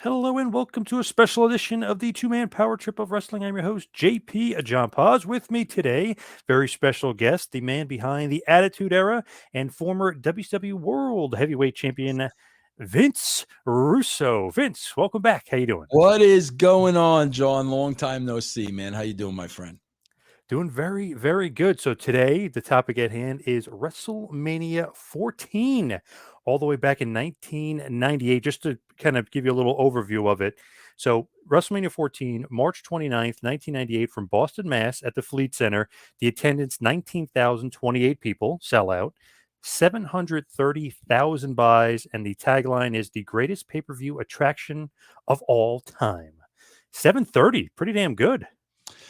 Hello and welcome to a special edition of the two-man power trip of wrestling. I'm your host, JP John Poz. With me today, very special guest, the man behind the Attitude Era and former WCW World Heavyweight Champion, Vince Russo. Vince, welcome back. How you doing? What is going on, John? Long time no see, man. How you doing, my friend? Doing very, very good. So today, the topic at hand is WrestleMania 14, all the way back in 1998, just to kind of give you a little overview of it. So WrestleMania 14, March 29th, 1998, from Boston, Mass. At the Fleet Center. The attendance, 19,028 people, sellout, 730,000 buys, and the tagline is the greatest pay-per-view attraction of all time. 730, pretty damn good.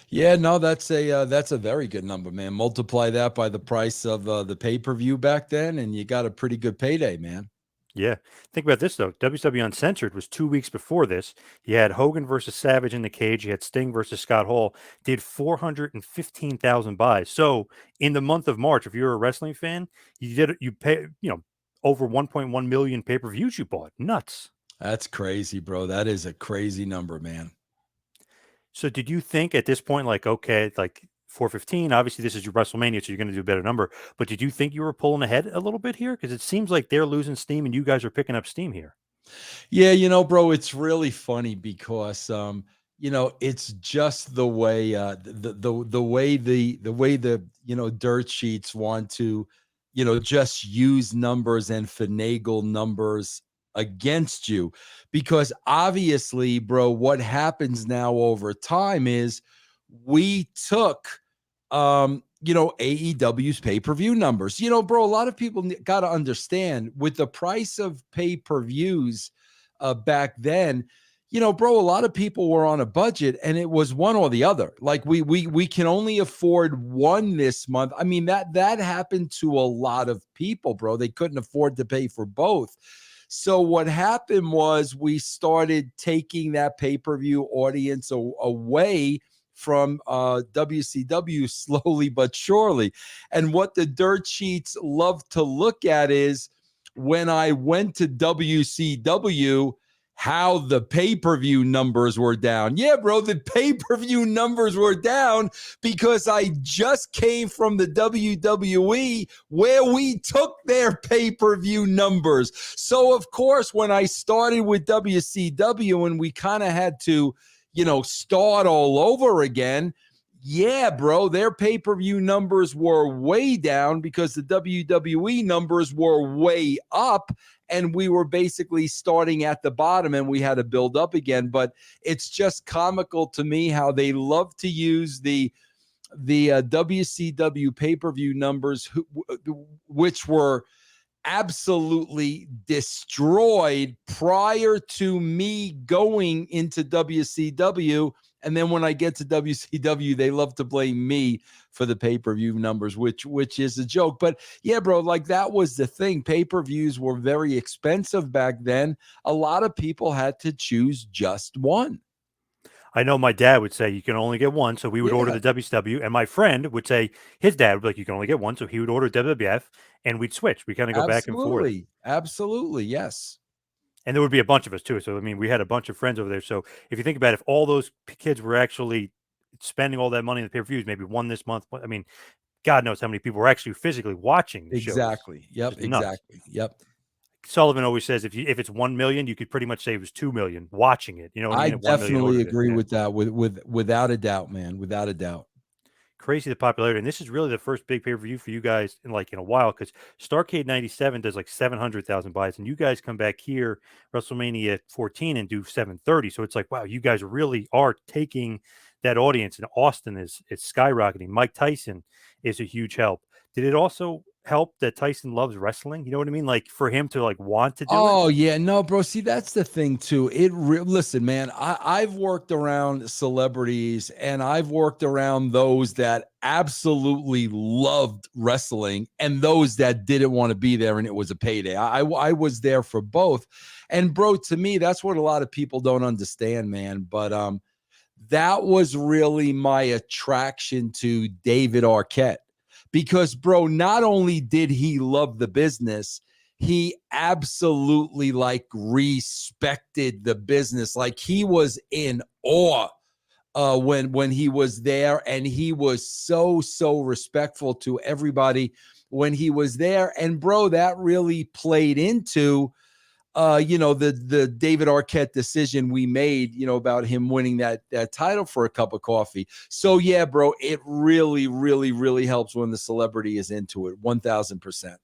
Yeah, no, that's a very good number, man. Multiply that by the price of the pay-per-view back then, and you got a pretty good payday, man. Yeah. Think about this, though. WCW Uncensored was 2 weeks before this. You had Hogan versus Savage in the cage. You had Sting versus Scott Hall. Did 415,000 buys. So in the month of March, if you're a wrestling fan, you pay, over 1.1 million pay-per-views you bought. Nuts. That's crazy, bro. That is a crazy number, man. So did you think at this point, like, okay, like 415, obviously this is your WrestleMania, so you're going to do a better number. But did you think you were pulling ahead a little bit here? Because it seems like they're losing steam and you guys are picking up steam here. Yeah, bro, it's really funny because it's just the way the way the dirt sheets want to, just use numbers and finagle numbers against you. Because obviously, bro, what happens now over time is we took AEW's pay-per-view numbers. Bro, a lot of people got to understand with the price of pay-per-views back then, bro, a lot of people were on a budget and it was one or the other. Like we can only afford one this month. I mean, that happened to a lot of people, bro. They couldn't afford to pay for both. So what happened was we started taking that pay-per-view audience away from WCW slowly but surely. And what the dirt sheets love to look at is when I went to WCW, how the pay-per-view numbers were down. Yeah, bro, the pay-per-view numbers were down because I just came from the WWE where we took their pay-per-view numbers. So, of course, when I started with WCW and we kind of had to, start all over again, yeah, bro, their pay-per-view numbers were way down because the WWE numbers were way up. And we were basically starting at the bottom and we had to build up again. But it's just comical to me how they love to use the WCW pay-per-view numbers, which were absolutely destroyed prior to me going into WCW. And then when I get to WCW, they love to blame me for the pay-per-view numbers, which is a joke. But yeah, bro, like that was the thing. Pay-per-views were very expensive back then. A lot of people had to choose just one. I know my dad would say you can only get one, so we would order the WCW, and my friend would say his dad would be like, you can only get one, so he would order WWF, and we'd switch. We kind of go back and forth. Absolutely, yes. And there would be a bunch of us too. So I mean, we had a bunch of friends over there. So if you think about it, if all those kids were actually spending all that money in the pay-per-views, maybe one this month, I mean, God knows how many people were actually physically watching the exactly. shows. Yep, exactly. Yep. Sullivan always says if it's 1 million, you could pretty much say it was 2 million watching it. You know what I mean? Definitely agree with that. Without a doubt, man. Without a doubt. Crazy the popularity, and this is really the first big pay-per-view for you guys in a while, because Starrcade 97 does like 700,000 buys, and you guys come back here WrestleMania 14 and do 730. So it's like, wow, you guys really are taking that audience, and Austin is skyrocketing. Mike Tyson is a huge help. Did it also help that Tyson loves wrestling? You know what I mean? Like for him to want to do it? Oh, yeah. No, bro. See, that's the thing too. Listen, man, I've worked around celebrities and I've worked around those that absolutely loved wrestling and those that didn't want to be there and it was a payday. I was there for both. And bro, to me, that's what a lot of people don't understand, man. But that was really my attraction to David Arquette. Because, bro, not only did he love the business, he absolutely like respected the business. Like he was in awe when he was there, and he was so respectful to everybody when he was there. And bro, that really played into the David Arquette decision we made, about him winning that title for a cup of coffee. So yeah, bro, it really helps when the celebrity is into it. 1000%.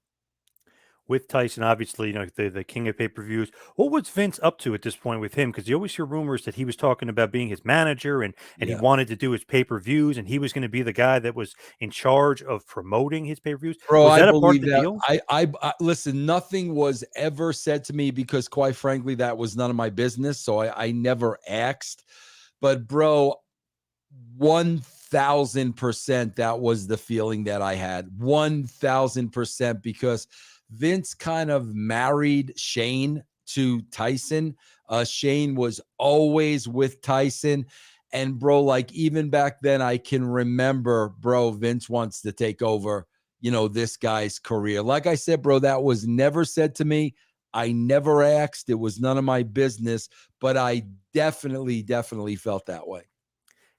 With Tyson, obviously, the king of pay-per-views. What was Vince up to at this point with him? Because you always hear rumors that he was talking about being his manager, and he Yeah. wanted to do his pay-per-views, and he was going to be the guy that was in charge of promoting his pay-per-views. Bro, Was I that a part of believe the that. deal? I listen, nothing was ever said to me because quite frankly, that was none of my business. So I never asked. But bro, 1000% that was the feeling that I had. 1000%, because Vince kind of married Shane to Tyson. Shane was always with Tyson. And bro, like even back then, I can remember, bro, Vince wants to take over, this guy's career. Like I said, bro, that was never said to me. I never asked. It was none of my business, but I definitely felt that way.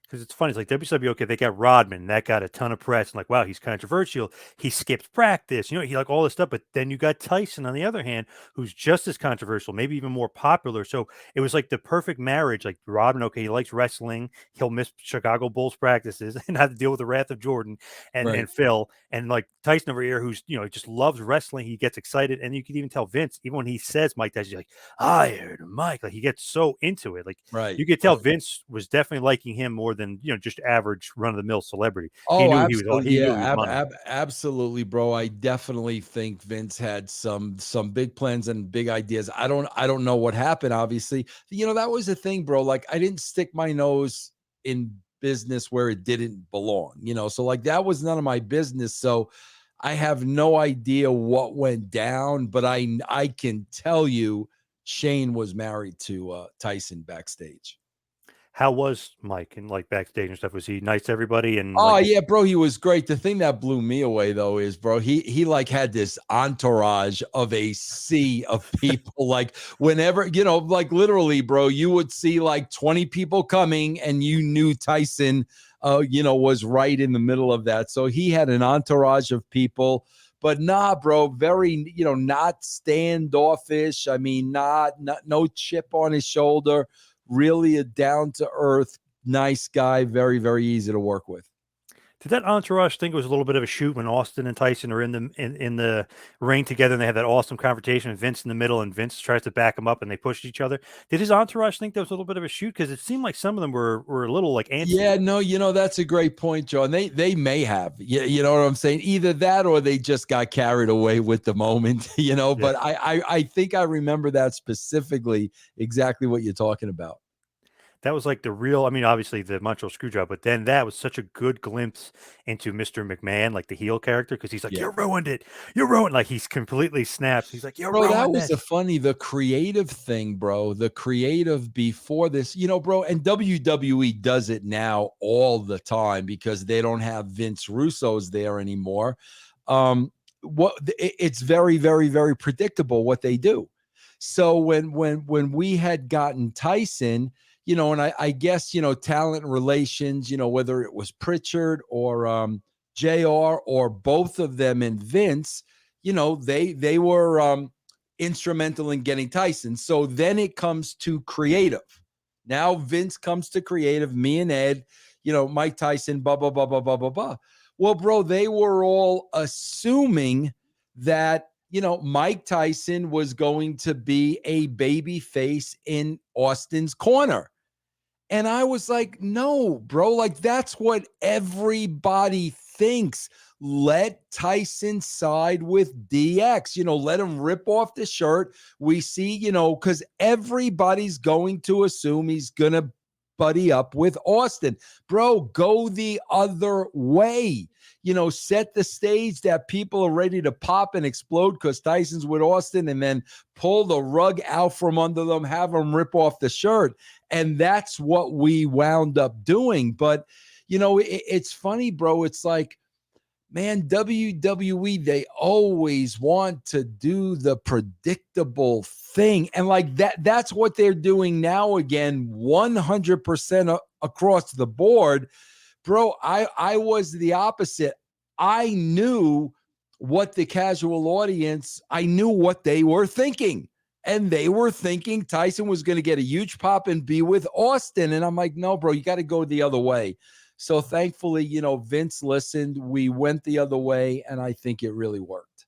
Because it's funny, it's like WCW, okay, they got Rodman, that got a ton of press, and like, wow, he's controversial. He skips practice, he like all this stuff. But then you got Tyson on the other hand, who's just as controversial, maybe even more popular. So it was like the perfect marriage. Like Rodman, okay, he likes wrestling, he'll miss Chicago Bulls practices and have to deal with the wrath of Jordan and Right. Phil, and like Tyson over here, who's just loves wrestling. He gets excited, and you can even tell Vince, even when he says Mike Tyson, he's like, I heard Mike, like he gets so into it, like. Right. You could tell Vince was definitely liking him more than just average run of the mill celebrity. He Oh, knew absolutely. he knew Yeah, he was money. absolutely, bro. I definitely think Vince had some big plans and big ideas. I don't know what happened, obviously. That was the thing, bro. Like I didn't stick my nose in business where it didn't belong, so like that was none of my business. So I have no idea what went down, but I can tell you Shane was married to Tyson backstage. How was Mike and like backstage and stuff? Was he nice to everybody and Oh like yeah, bro, he was great. The thing that blew me away though is, bro, he like had this entourage of a sea of people. Like whenever, like literally, bro, you would see like 20 people coming and you knew Tyson was right in the middle of that. So he had an entourage of people, but nah, bro, very, not standoffish. I mean, not no chip on his shoulder, really a down to earth, nice guy, very easy to work with. did that entourage think it was a little bit of a shoot when Austin and Tyson are in the ring together and they have that awesome confrontation with Vince in the middle and Vince tries to back him up and they push each other? Did his entourage think that was a little bit of a shoot? Because it seemed like some of them were a little like antsy. Yeah, no, that's a great point, John. They may have, you know what I'm saying? Either that or they just got carried away with the moment, Yeah. but I think I remember that specifically, exactly what you're talking about. That was like the real, I mean, obviously the Montreal Screwjob, but then that was such a good glimpse into Mr. McMahon, like the heel character, because he's like, Yeah. you ruined it. You ruined, like he's completely snaps. He's like, you Bro, that ruined was this. the creative thing, bro. The creative before this, bro, and WWE does it now all the time because they don't have Vince Russo's there anymore. It's very predictable what they do. So when we had gotten Tyson, and I guess, talent relations, whether it was Pritchard or JR or both of them and Vince, they were instrumental in getting Tyson. So then it comes to creative. Now Vince comes to creative, me and Ed, Mike Tyson, blah, blah, blah, blah, blah, blah, blah. Well, bro, they were all assuming that, Mike Tyson was going to be a baby face in Austin's corner. And I was like, no, bro, like that's what everybody thinks. Let Tyson side with DX, let him rip off the shirt. We see, because everybody's going to assume he's going to buddy up with Austin. Bro, go the other way. Set the stage that people are ready to pop and explode because Tyson's with Austin, and then pull the rug out from under them, have them rip off the shirt. And that's what we wound up doing. But, it's funny, bro. It's like, man, WWE, they always want to do the predictable thing. And like that's what they're doing now again, 100% across the board. Bro, I was the opposite. I knew what the casual audience, I knew what they were thinking. And they were thinking Tyson was going to get a huge pop and be with Austin. And I'm like, no, bro, you got to go the other way. So thankfully, Vince listened. We went the other way, and I think it really worked.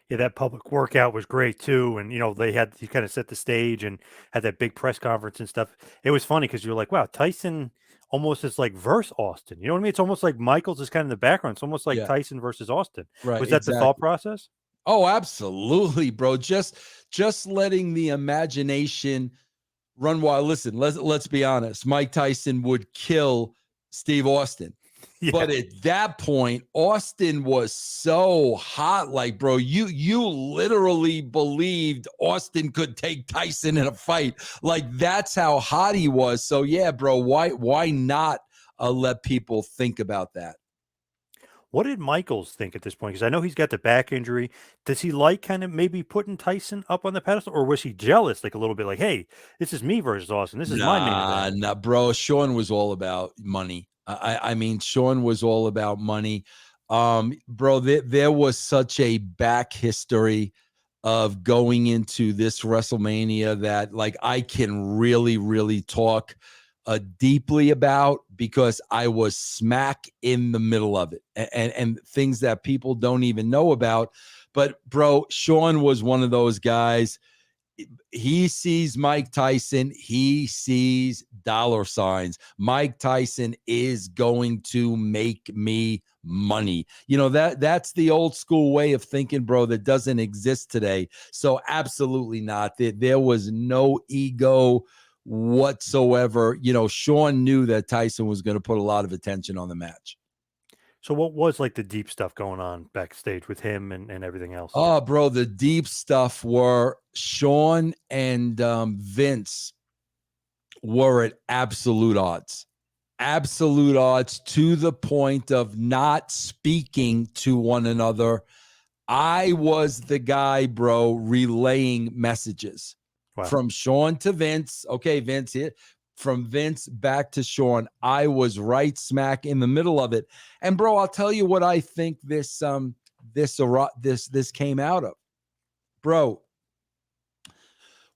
Yeah, that public workout was great too. And, he kind of set the stage and had that big press conference and stuff. It was funny because you're like, wow, Tyson almost is like versus Austin. You know what I mean? It's almost like Michaels is kind of in the background. It's almost like Tyson versus Austin. Right. Was that the thought process? Oh, absolutely, bro. Just letting the imagination run wild. Listen, let's be honest. Mike Tyson would kill Steve Austin. Yeah. But at that point, Austin was so hot. Like, bro, you literally believed Austin could take Tyson in a fight. Like, that's how hot he was. So yeah, bro, why not let people think about that? What did Michaels think at this point? Because I know he's got the back injury. Does he like kind of maybe putting Tyson up on the pedestal, or was he jealous, like a little bit, like, hey, this is me versus Austin. This is my main event. Nah, bro. Shawn was all about money. I mean, Shawn was all about money. Bro, there was such a back history of going into this WrestleMania that, like, I can really, really talk deeply about, because I was smack in the middle of it, and things that people don't even know about. But bro, Shawn was one of those guys. He sees Mike Tyson, he sees dollar signs. Mike Tyson is going to make me money. That's the old school way of thinking, bro, that doesn't exist today. So absolutely not. There was no ego whatsoever. Shawn knew that Tyson was going to put a lot of attention on the match. So what was like the deep stuff going on backstage with him and everything else? Oh, bro, the deep stuff were Shawn and Vince were at absolute odds to the point of not speaking to one another. I was the guy, bro, relaying messages. Wow. From Shawn to Vince. Okay, Vince here. From Vince back to Shawn. I was right smack in the middle of it. And bro, I'll tell you what I think this came out of. Bro,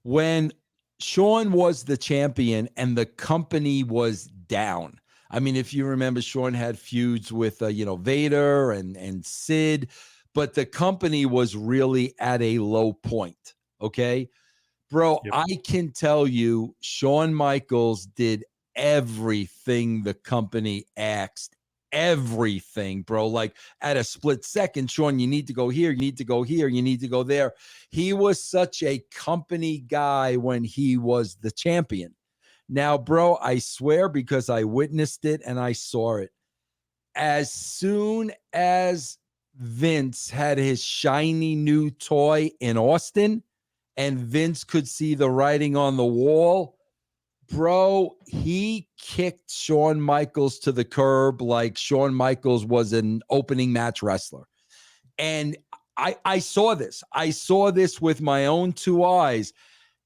when Shawn was the champion and the company was down. I mean, if you remember, Shawn had feuds with Vader and Sid, but the company was really at a low point. Okay. Bro, yep. I can tell you, Shawn Michaels did everything the company asked. Everything, bro. Like, at a split second, Shawn, you need to go here, you need to go here, you need to go there. He was such a company guy when he was the champion. Now, bro, I swear, because I witnessed it and I saw it. As soon as Vince had his shiny new toy in Austin, and Vince could see the writing on the wall, bro, he kicked Shawn Michaels to the curb like Shawn Michaels was an opening match wrestler. And I saw this. I saw this with my own two eyes.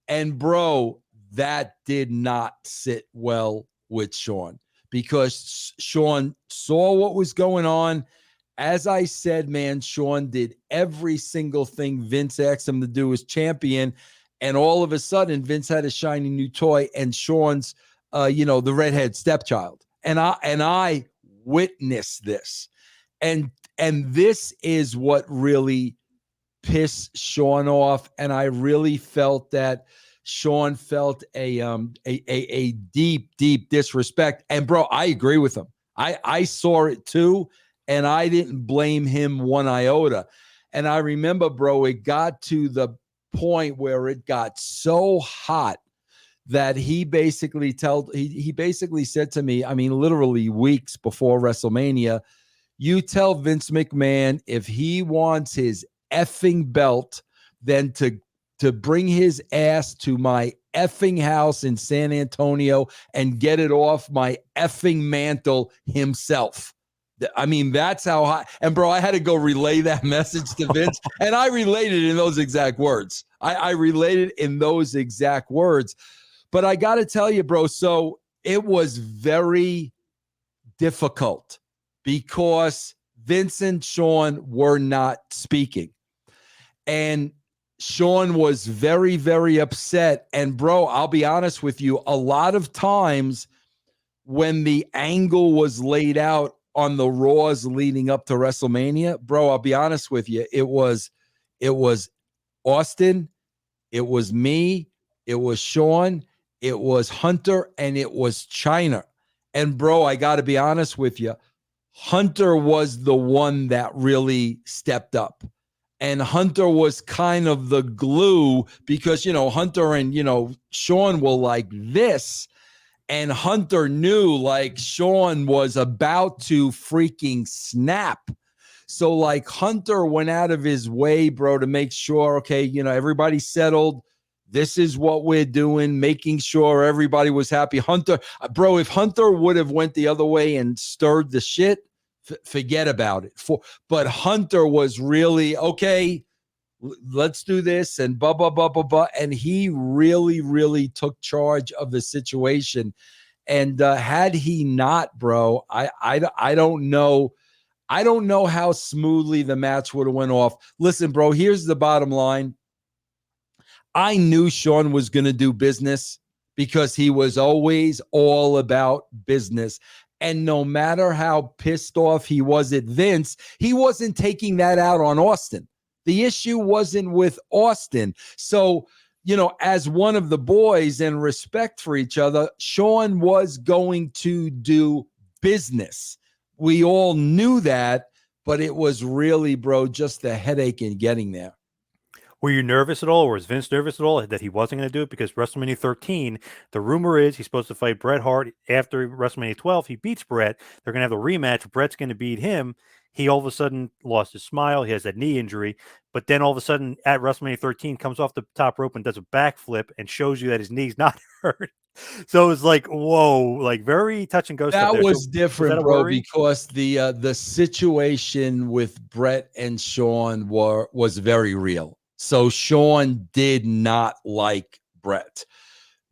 And bro, that did not sit well with Shawn, because Shawn saw what was going on. As I said, man, Shawn did every single thing Vince asked him to do as champion. And all of a sudden, Vince had a shiny new toy, and Shawn's, the redhead stepchild. And I witnessed this. And this is what really pissed Shawn off. And I really felt that Shawn felt a deep, deep disrespect. And bro, I agree with him. I saw it too. And I didn't blame him one iota. And I remember, bro, it got to the point where it got so hot that he basically said to me, I mean, literally weeks before WrestleMania, you tell Vince McMahon if he wants his effing belt, then to bring his ass to my effing house in San Antonio and get it off my effing mantle himself. I mean, that's how high. And bro, I had to go relay that message to Vince, and I related in those exact words. I related in those exact words. But I got to tell you, bro, so it was very difficult because Vince and Shawn were not speaking. And Shawn was very, very upset. And bro, I'll be honest with you, a lot of times when the angle was laid out on the Raws leading up to WrestleMania, bro, I'll be honest with you, it was Austin, it was me, it was Shawn, it was Hunter, and it was China. And bro, I got to be honest with you, Hunter was the one that really stepped up. And Hunter was kind of the glue because, Hunter and, Shawn were like this. And Hunter knew like Shawn was about to freaking snap. So like Hunter went out of his way, bro, to make sure, okay, everybody settled. This is what we're doing, making sure everybody was happy. Hunter, bro, if Hunter would have went the other way and stirred the shit, forget about it. But Hunter was really, okay, let's do this and blah, blah, blah, blah, blah. And he really, really took charge of the situation. And had he not, bro, I don't know. I don't know how smoothly the match would have went off. Listen, bro, here's the bottom line. I knew Shawn was going to do business because he was always all about business. And no matter how pissed off he was at Vince, he wasn't taking that out on Austin. The issue wasn't with Austin. So, as one of the boys and respect for each other, Shawn was going to do business. We all knew that, but it was really, bro, just the headache in getting there. Were you nervous at all, or was Vince nervous at all that he wasn't going to do it? Because WrestleMania 13, the rumor is he's supposed to fight Bret Hart after WrestleMania 12. He beats Bret. They're going to have the rematch. Bret's going to beat him. He all of a sudden lost his smile. He has that knee injury. But then all of a sudden at WrestleMania 13 comes off the top rope and does a backflip and shows you that his knee's not hurt. So it was like, whoa, like very touch and go stuff there. That was different, bro, worry? because the situation with Bret and Shawn was very real. So Shawn did not like Bret.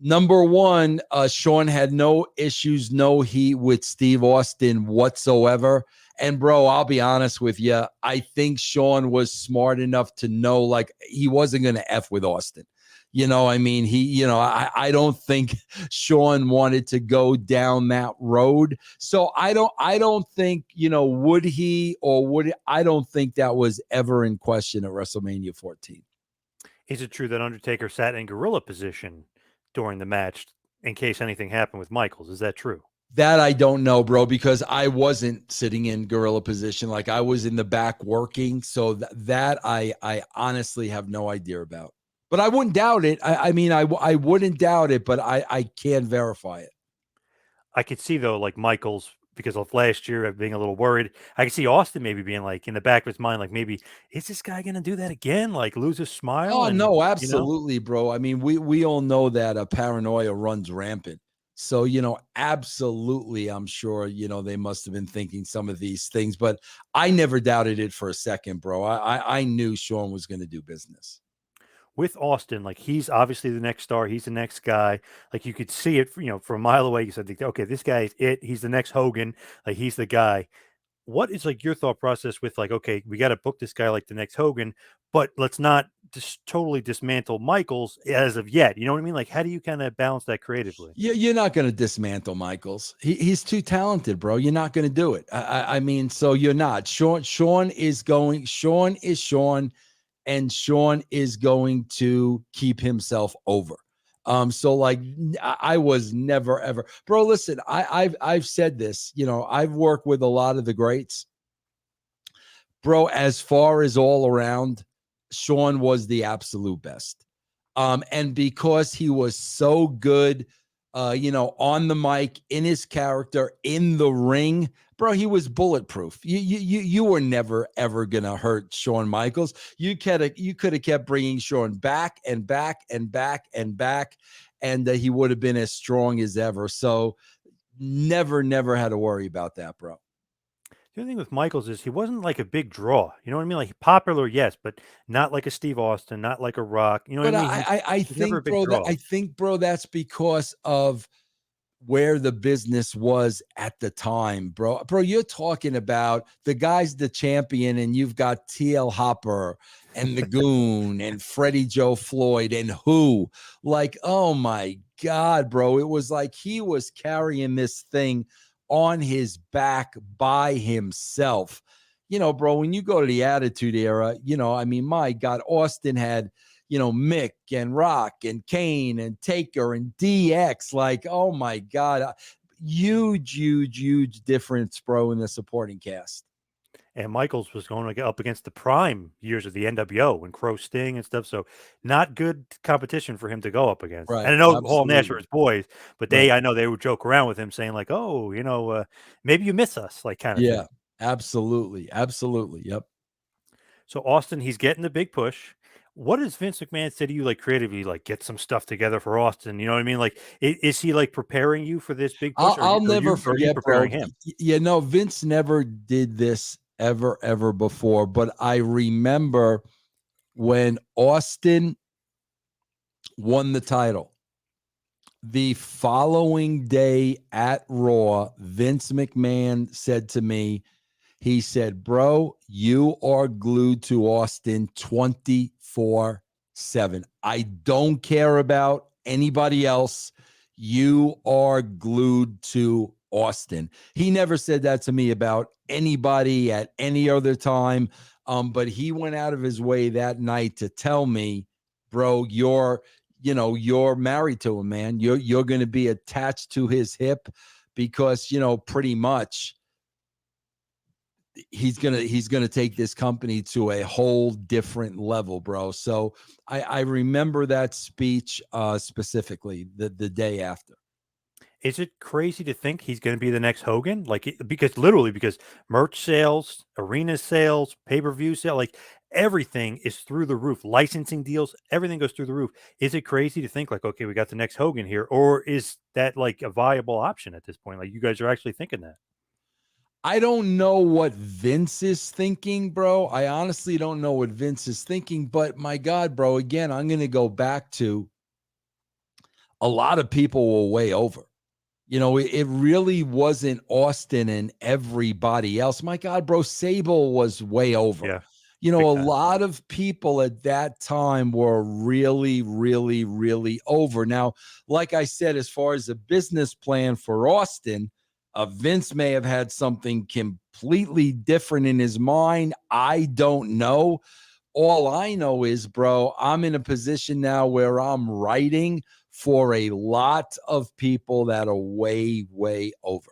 Number one, Shawn had no issues, no heat with Steve Austin whatsoever. And bro, I'll be honest with you. I think Shawn was smart enough to know like he wasn't going to F with Austin. I mean, I don't think Shawn wanted to go down that road. So I don't think, would he or would I don't think that was ever in question at WrestleMania 14. Is it true that Undertaker sat in gorilla position during the match in case anything happened with Michaels? Is that true? That I don't know, bro, because I wasn't sitting in gorilla position. Like I was in the back working. So that I honestly have no idea about. But I wouldn't doubt it. I mean, I wouldn't doubt it, but I can't verify it. I could see, though, like Michaels, because of last year being a little worried. I could see Austin maybe being like in the back of his mind, like maybe, is this guy going to do that again? Like lose his smile? Oh, no, absolutely, bro. I mean, we all know that paranoia runs rampant. So, absolutely, I'm sure, they must have been thinking some of these things, but I never doubted it for a second, bro. I knew Shawn was going to do business. With Austin, like he's obviously the next star. He's the next guy. Like you could see it, from a mile away. You said, okay, this guy is it. He's the next Hogan. Like he's the guy. What is like your thought process with like, okay, we got to book this guy like the next Hogan, but let's not just totally dismantle Michaels as of yet. You know what I mean? Like, how do you kind of balance that creatively? You're not going to dismantle Michaels. He's too talented, bro. You're not going to do it. I mean, so you're not. Shawn is Shawn, and Shawn is going to keep himself over. So like I was never ever, bro. Listen, I've said this. I've worked with a lot of the greats, bro. As far as all around, Shawn was the absolute best. And because he was so good, on the mic, in his character, in the ring, bro, he was bulletproof. You were never ever gonna hurt Shawn Michaels. You could have kept bringing Shawn back and back and back and back, and he would have been as strong as ever. So never had to worry about that, bro. The other thing with Michaels is he wasn't like a big draw. You know what I mean? Like popular, yes, but not like a Steve Austin, not like a Rock. You know what But I mean? I He's never a think, big bro, draw. that's because of where the business was at the time, bro. Bro, you're talking about the guy's the champion, and you've got TL Hopper and the Goon and Freddie Joe Floyd and who, like, oh my God, bro. It was like he was carrying this thing on his back by himself. Bro, when you go to the Attitude Era, I mean, my God, Austin had Mick and Rock and Kane and Taker and DX. Like, oh my God. Huge, huge, huge difference, bro, in the supporting cast. And Michaels was going to get up against the prime years of the NWO and Crow Sting and stuff. So not good competition for him to go up against. Right. And I know Hall and Nash are Absolutely. his boys, but Right. I know they would joke around with him saying like, oh, maybe you miss us, like kind of Yeah. thing. Absolutely. Absolutely. Yep. So Austin, he's getting the big push. What does Vince McMahon say to you, like creatively, like get some stuff together for Austin? You know what I mean? Like, is he like preparing you for this big push, I'll never are you forget, bro. preparing him? Vince never did this ever before, but I remember when Austin won the title. The following day at Raw, Vince McMahon said to me, he said, bro, you are glued to Austin 24/7. I don't care about anybody else. You are glued to Austin. He never said that to me about anybody at any other time. But he went out of his way that night to tell me, bro, you're married to him, man. You're going to be attached to his hip because, pretty much he's gonna take this company to a whole different level, bro. So I remember that speech specifically the day after. Is it crazy to think he's going to be the next Hogan? Like, because merch sales, arena sales, pay per view sale, like everything is through the roof. Licensing deals, everything goes through the roof. Is it crazy to think like, okay, we got the next Hogan here, or is that like a viable option at this point? Like, you guys are actually thinking that? I don't know what Vince is thinking, bro. I honestly don't know what Vince is thinking, but my God, bro, again, I'm going to go back to a lot of people were way over. It really wasn't Austin and everybody else. My God, bro, Sable was way over. Yeah, A big time. lot of people at that time were really, really, really over. Now, like I said, as far as the business plan for Austin, Vince may have had something completely different in his mind. I don't know. All I know is, bro, I'm in a position now where I'm writing for a lot of people that are way, way over.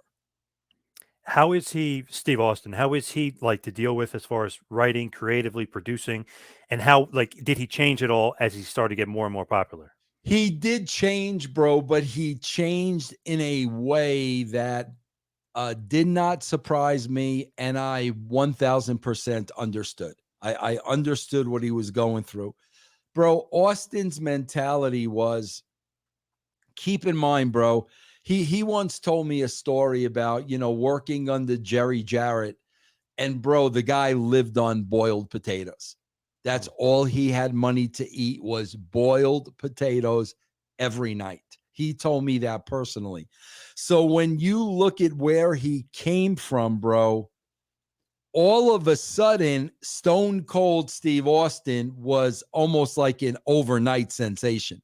How is he, Steve Austin? How is he like to deal with as far as writing, creatively producing, and how like did he change it all as he started to get more and more popular? He did change, bro, but he changed in a way that did not surprise me. And I 1000% understood. I understood what he was going through. Bro, Austin's mentality was, keep in mind, bro, he once told me a story about, working under Jerry Jarrett. And bro, the guy lived on boiled potatoes. That's Mm. all he had money to eat was boiled potatoes every night. He told me that personally. So when you look at where he came from, bro, all of a sudden, Stone Cold Steve Austin was almost like an overnight sensation.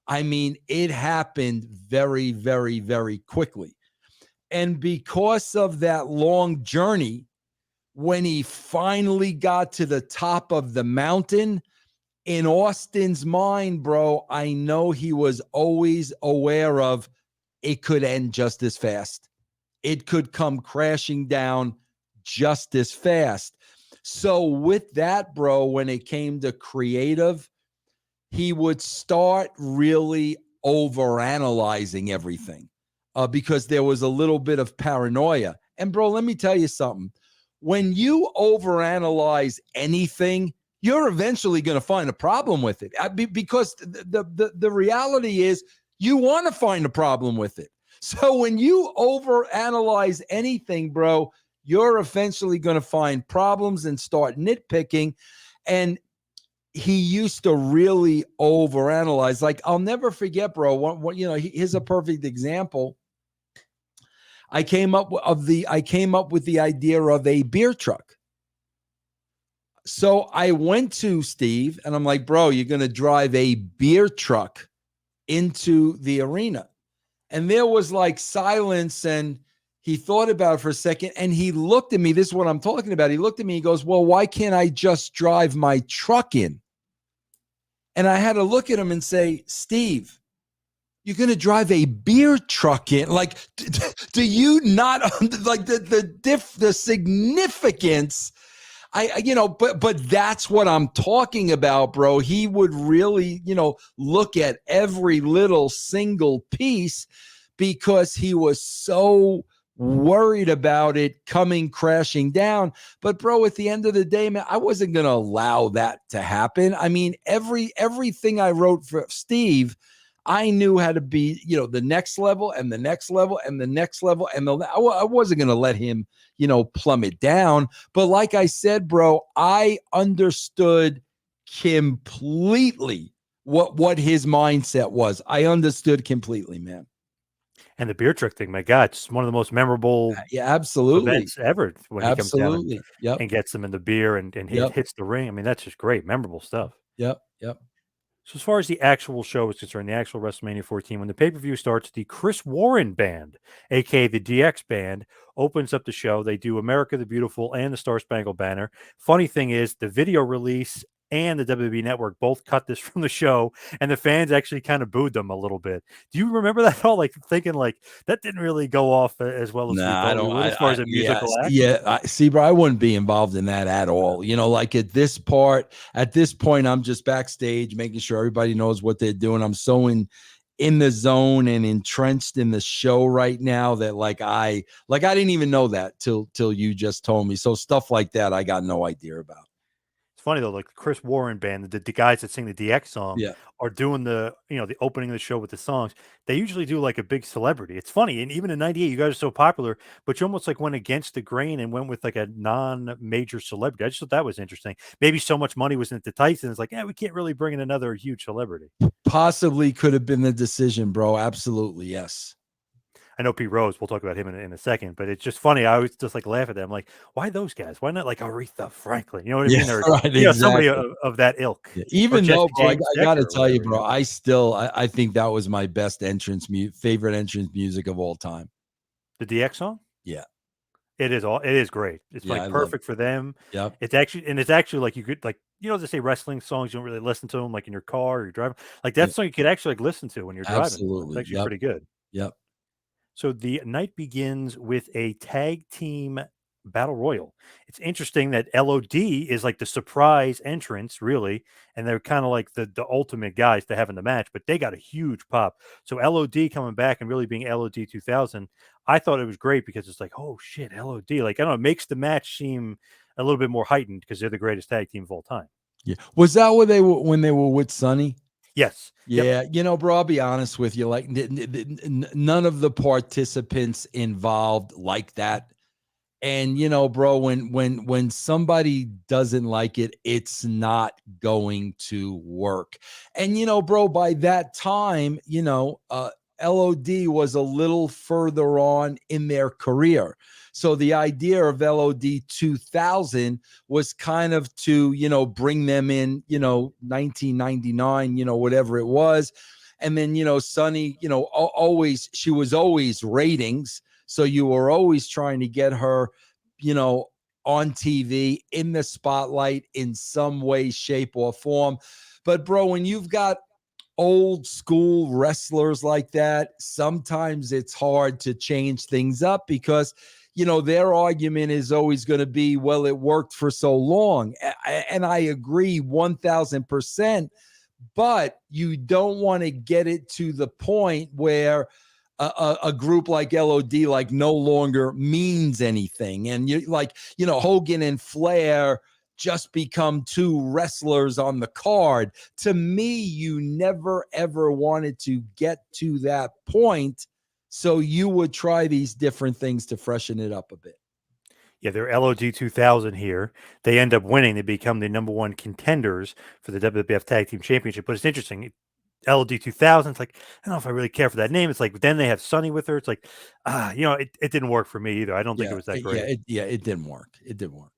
I mean, it happened very, very, very quickly. And because of that long journey, when he finally got to the top of the mountain, in Austin's mind, bro, I know he was always aware of it could end just as fast. It could come crashing down just as fast. So with that, bro, when it came to creative, he would start really overanalyzing everything because there was a little bit of paranoia. And bro, let me tell you something. When you overanalyze anything, you're eventually going to find a problem with it because the reality is you want to find a problem with it. So when you overanalyze anything, bro, you're eventually going to find problems and start nitpicking. And he used to really overanalyze. Like, I'll never forget, bro. Here's a perfect example. I came up with the idea of a beer truck. So I went to Steve and I'm like, bro, you're going to drive a beer truck into the arena. And there was like silence, and he thought about it for a second, and he looked at me. This is what I'm talking about. He looked at me. He goes, well, why can't I just drive my truck in? And I had to look at him and say, Steve, you're going to drive a beer truck in? Like, do you not like the significance? But that's what I'm talking about, bro. He would really, look at every little single piece because he was so worried about it coming crashing down. But bro, at the end of the day, man, I wasn't going to allow that to happen. I mean, everything I wrote for Steve, I knew how to be, the next level and the next level and the next level. And I wasn't going to let him, plummet down. But like I said, bro, I understood completely what his mindset was. I understood completely, man. And the beer truck thing, my God, it's one of the most memorable absolutely events ever when he comes down and gets them in the beer and hits the ring. I mean, that's just great, memorable stuff. Yep. So as far as the actual show is concerned, the actual WrestleMania 14, when the pay-per-view starts, the Chris Warren Band, a.k.a. the DX Band, opens up the show. They do America the Beautiful and the Star Spangled Banner. Funny thing is, the video release and the WWE Network both cut this from the show, and the fans actually kind of booed them a little bit. Do you remember that at all? Like, thinking, like, that didn't really go off as well as we thought it would as far as a musical act? Yeah, see, bro, I wouldn't be involved in that at all. Like at this point, I'm just backstage making sure everybody knows what they're doing. I'm so in the zone and entrenched in the show right now that I didn't even know that till you just told me. So stuff like that, I got no idea about. It's funny though, like the Chris Warren Band, the guys that sing the DX song are doing the opening of the show with the songs. They usually do like a big celebrity. It's funny, and even in '98, you guys are so popular, but you almost like went against the grain and went with like a non-major celebrity. I just thought that was interesting. Maybe so much money was into Tyson. It's like, we can't really bring in another huge celebrity. Possibly could have been the decision, bro. Absolutely, yes. I know Pete Rose, we'll talk about him in a second, but it's just funny. I always just like laugh at them. Like, why those guys? Why not like Aretha Franklin? You know what I mean? Or right, exactly. Somebody of that ilk. Yeah. Even though, bro, I got to tell you, bro, I think that was my best favorite entrance music of all time. The DX song? Yeah. It is great. It's like perfect for them. Yep. It's actually like you could like, they say wrestling songs, you don't really listen to them like in your car or you're driving. Like that song you could actually like listen to when you're driving. Absolutely. It's actually pretty good. Yep. So the night begins with a tag team battle royal. It's interesting that LOD is like the surprise entrance, really, and they're kind of like the ultimate guys to have in the match, but they got a huge pop. So LOD coming back and really being LOD 2000, I thought it was great because it's like, oh shit, LOD. Like, I don't know, it makes the match seem a little bit more heightened because they're the greatest tag team of all time. Yeah. Was that when they were with Sonny? Yes. Yeah. Yep. Bro, I'll be honest with you. Like none of the participants involved like that. And, bro, when somebody doesn't like it, it's not going to work. And, bro, by that time, LOD was a little further on in their career. So the idea of LOD 2000 was kind of to, bring them in, 1999, whatever it was. And then, Sonny, she was always ratings. So you were always trying to get her, on TV, in the spotlight in some way, shape, or form. But bro, when you've got old school wrestlers like that, sometimes it's hard to change things up because, their argument is always going to be, well, it worked for so long. And I agree 1000%, but you don't want to get it to the point where a group like LOD like no longer means anything. And you like, Hogan and Flair just become two wrestlers on the card. To me, you never, ever wanted to get to that point. So you would try these different things to freshen it up a bit. Yeah, they're LOD 2000 here. They end up winning. They become the #1 contenders for the WWF Tag Team Championship. But it's interesting. LOD 2000, it's like, I don't know if I really care for that name. It's like, then they have Sonny with her. It's like, it didn't work for me either. I don't think it was that great. It didn't work. It didn't work.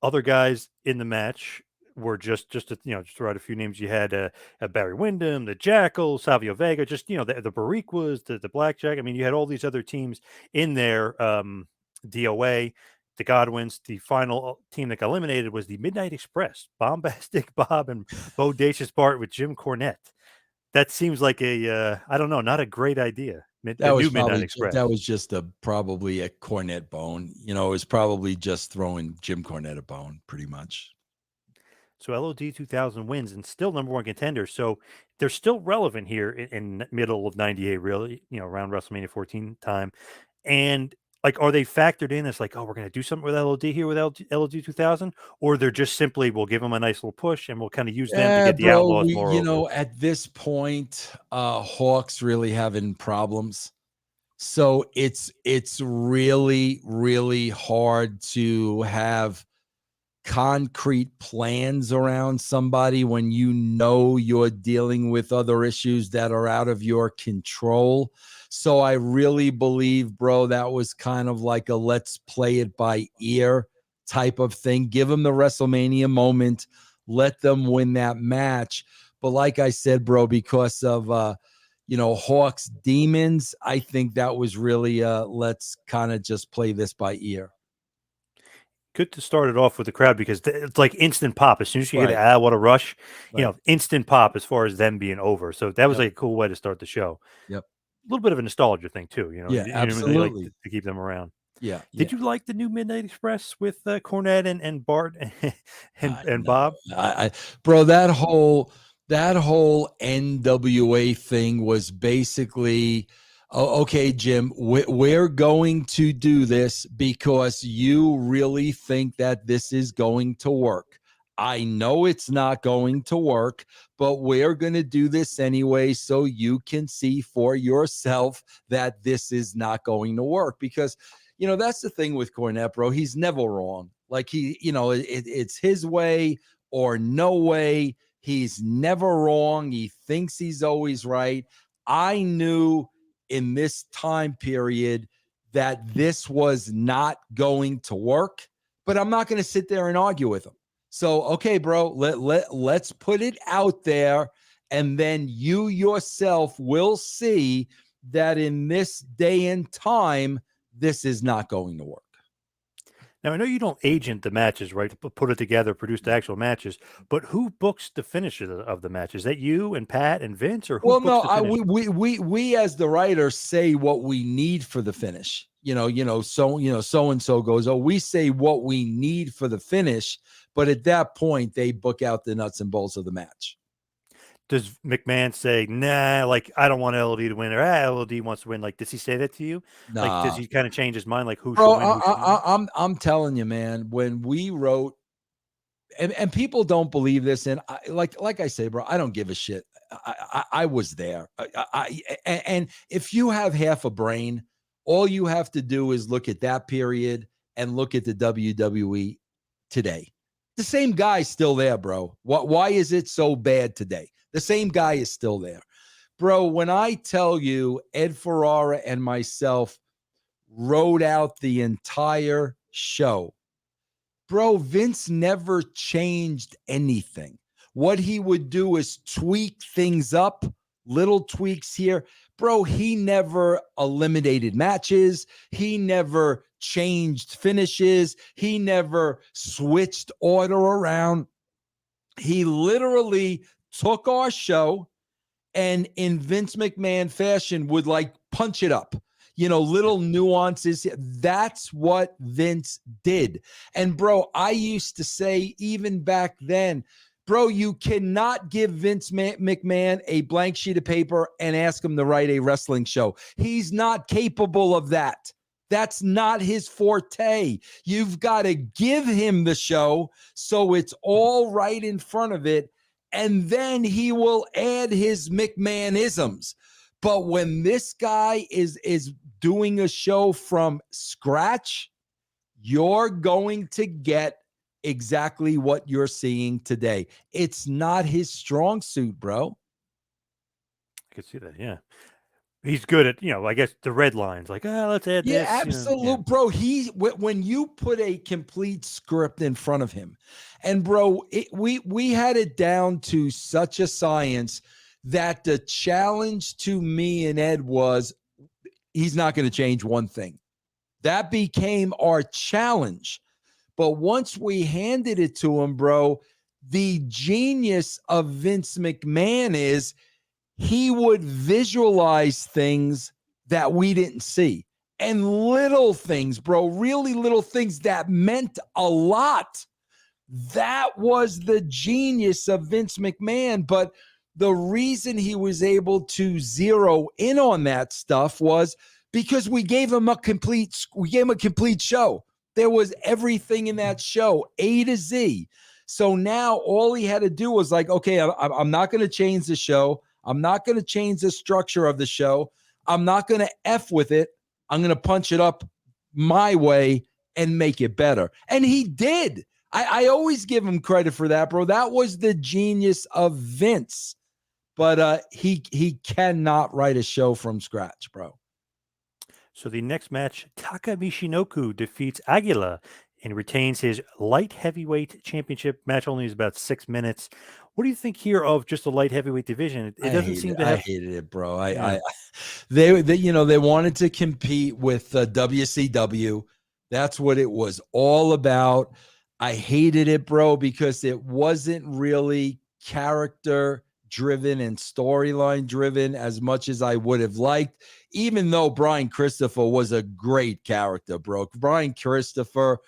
Other guys in the match were just to, just to write a few names. You had Barry Windham, the Jackal, Savio Vega, just, the Bariquas, the Blackjack. I mean, you had all these other teams in there. DOA, the Godwins. The final team that got eliminated was the Midnight Express, Bombastic Bob and Bodacious Bart with Jim Cornette. That seems like I don't know, not a great idea. The new Midnight Express. That was just probably a Cornette bone. It was probably just throwing Jim Cornette a bone, pretty much. So LOD 2000 wins and still #1 contender. So they're still relevant here in middle of '98, really, around WrestleMania 14 time. And like, are they factored in as like, oh, we're going to do something with LOD here with LOD 2000? Or they're just simply, we'll give them a nice little push and we'll kind of use them to get the Outlaws more over. At this point, Hawk's really having problems. So it's really, really hard to have concrete plans around somebody when you're dealing with other issues that are out of your control. So I really believe, bro, that was kind of like a let's play it by ear type of thing. Give them the WrestleMania moment, let them win that match. But like I said, bro, because of Hawk's demons, I think that was really let's kind of just play this by ear. Good to start it off with the crowd because it's like instant pop. As soon as you hear what a rush, instant pop as far as them being over. So that was like a cool way to start the show. Yep. A little bit of a nostalgia thing too, absolutely. Like to keep them around. Yeah. Did you like the new Midnight Express with Cornette and Bart and Bob? Bro, that whole NWA thing was basically, okay, Jim, we're going to do this because you really think that this is going to work. I know it's not going to work, but we're going to do this anyway so you can see for yourself that this is not going to work. Because, that's the thing with Cornette, bro. He's never wrong. Like it's his way or no way. He's never wrong. He thinks he's always right. I knew in this time period that this was not going to work, but I'm not going to sit there and argue with him. So, okay, bro, let's put it out there, and then you yourself will see that in this day and time, this is not going to work. Now, I know you don't agent the matches, right? Put it together, produce the actual matches, but who books the finishes of the matches? Is that you and Pat and Vince, or who books the finish? We as the writers say what we need for the finish. So and so goes, oh, we say what we need for the finish, but at that point they book out the nuts and bolts of the match. Does McMahon say, nah, like, I don't want LOD to win, or LOD wants to win? Like, does he say that to you? Nah. Like, does he kind of change his mind? Like, who should win? I'm telling you, man, when we wrote, and people don't believe this, and like I say, bro, I don't give a shit. I was there. And if you have half a brain, all you have to do is look at that period and look at the WWE today. The same guy's still there, bro. Why is it so bad today? The same guy is still there. Bro, when I tell you Ed Ferrara and myself wrote out the entire show, bro, Vince never changed anything. What he would do is tweak things up, little tweaks here. Bro, he never eliminated matches. He never changed finishes. He never switched order around. He literally took our show and in Vince McMahon fashion would like punch it up. Little nuances. That's what Vince did. And bro, I used to say even back then, bro, you cannot give Vince McMahon a blank sheet of paper and ask him to write a wrestling show. He's not capable of that. That's not his forte. You've got to give him the show so it's all right in front of it, and then he will add his McMahonisms. But when this guy is doing a show from scratch, you're going to get exactly what you're seeing today. It's not his strong suit, bro. I could see that. Yeah. He's good at, I guess the red lines, like, let's add Yeah, this. absolute, bro. When you put a complete script in front of him, and bro, we had it down to such a science that the challenge to me and Ed was he's not going to change one thing. That became our challenge. But once we handed it to him, bro, the genius of Vince McMahon is he would visualize things that we didn't see. And little things, bro, really little things that meant a lot. That was the genius of Vince McMahon. But the reason he was able to zero in on that stuff was because we gave him a complete show. There was everything in that show, A to Z. So now all he had to do was like, okay, I'm not going to change the show. I'm not going to change the structure of the show. I'm not going to F with it. I'm going to punch it up my way and make it better. And he did. I always give him credit for that, bro. That was the genius of Vince. But he cannot write a show from scratch, bro. So the next match, Taka Michinoku defeats Aguila and retains his light heavyweight championship. Match only is about 6 minutes. What do you think here of just the light heavyweight division? It doesn't seem to have. I hated it, bro. They wanted to compete with WCW. That's what it was all about. I hated it, bro, because it wasn't really character driven and storyline driven as much as I would have liked, even though Brian Christopher was a great character, bro. Brian Christopher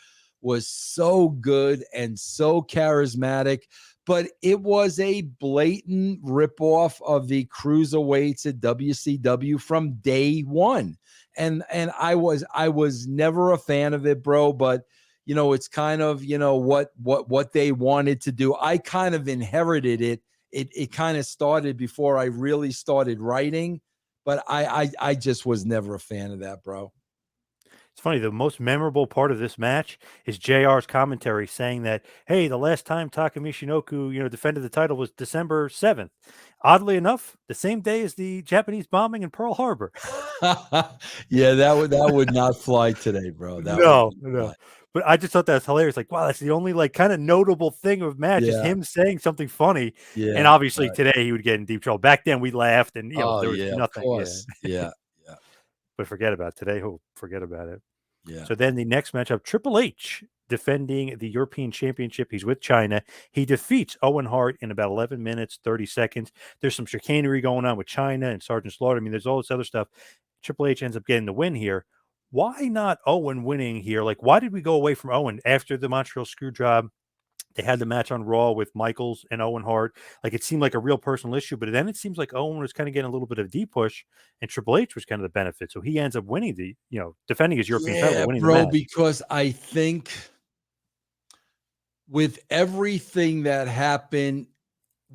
was so good and so charismatic, but it was a blatant ripoff of the cruiserweights at WCW from day one. And I was never a fan of it, bro, but it's kind of, what they wanted to do. I kind of inherited it. It kind of started before I really started writing, but I just was never a fan of that, bro. It's funny, the most memorable part of this match is JR's commentary saying that, hey, the last time Taka Michinoku, defended the title was December 7th. Oddly enough, the same day as the Japanese bombing in Pearl Harbor. Yeah, that would not fly today, bro. No. But I just thought that was hilarious. Like, wow, that's the only kind of notable thing of match is him saying something funny. Yeah, and obviously today he would get in deep trouble. Back then we laughed and there was nothing. Of course. Yeah. But forget about today. Forget about it. Yeah. So then the next matchup, Triple H defending the European Championship. He's with China. He defeats Owen Hart in about 11 minutes, 30 seconds. There's some chicanery going on with China and Sergeant Slaughter. I mean, there's all this other stuff. Triple H ends up getting the win here. Why not Owen winning here? Like, why did we go away from Owen after the Montreal Screwjob? They had the match on Raw with Michaels and Owen Hart. Like, it seemed like a real personal issue, but then it seems like Owen was kind of getting a little bit of a deep push, and Triple H was kind of the benefit. So he ends up winning defending his European title, winning the match. Because I think with everything that happened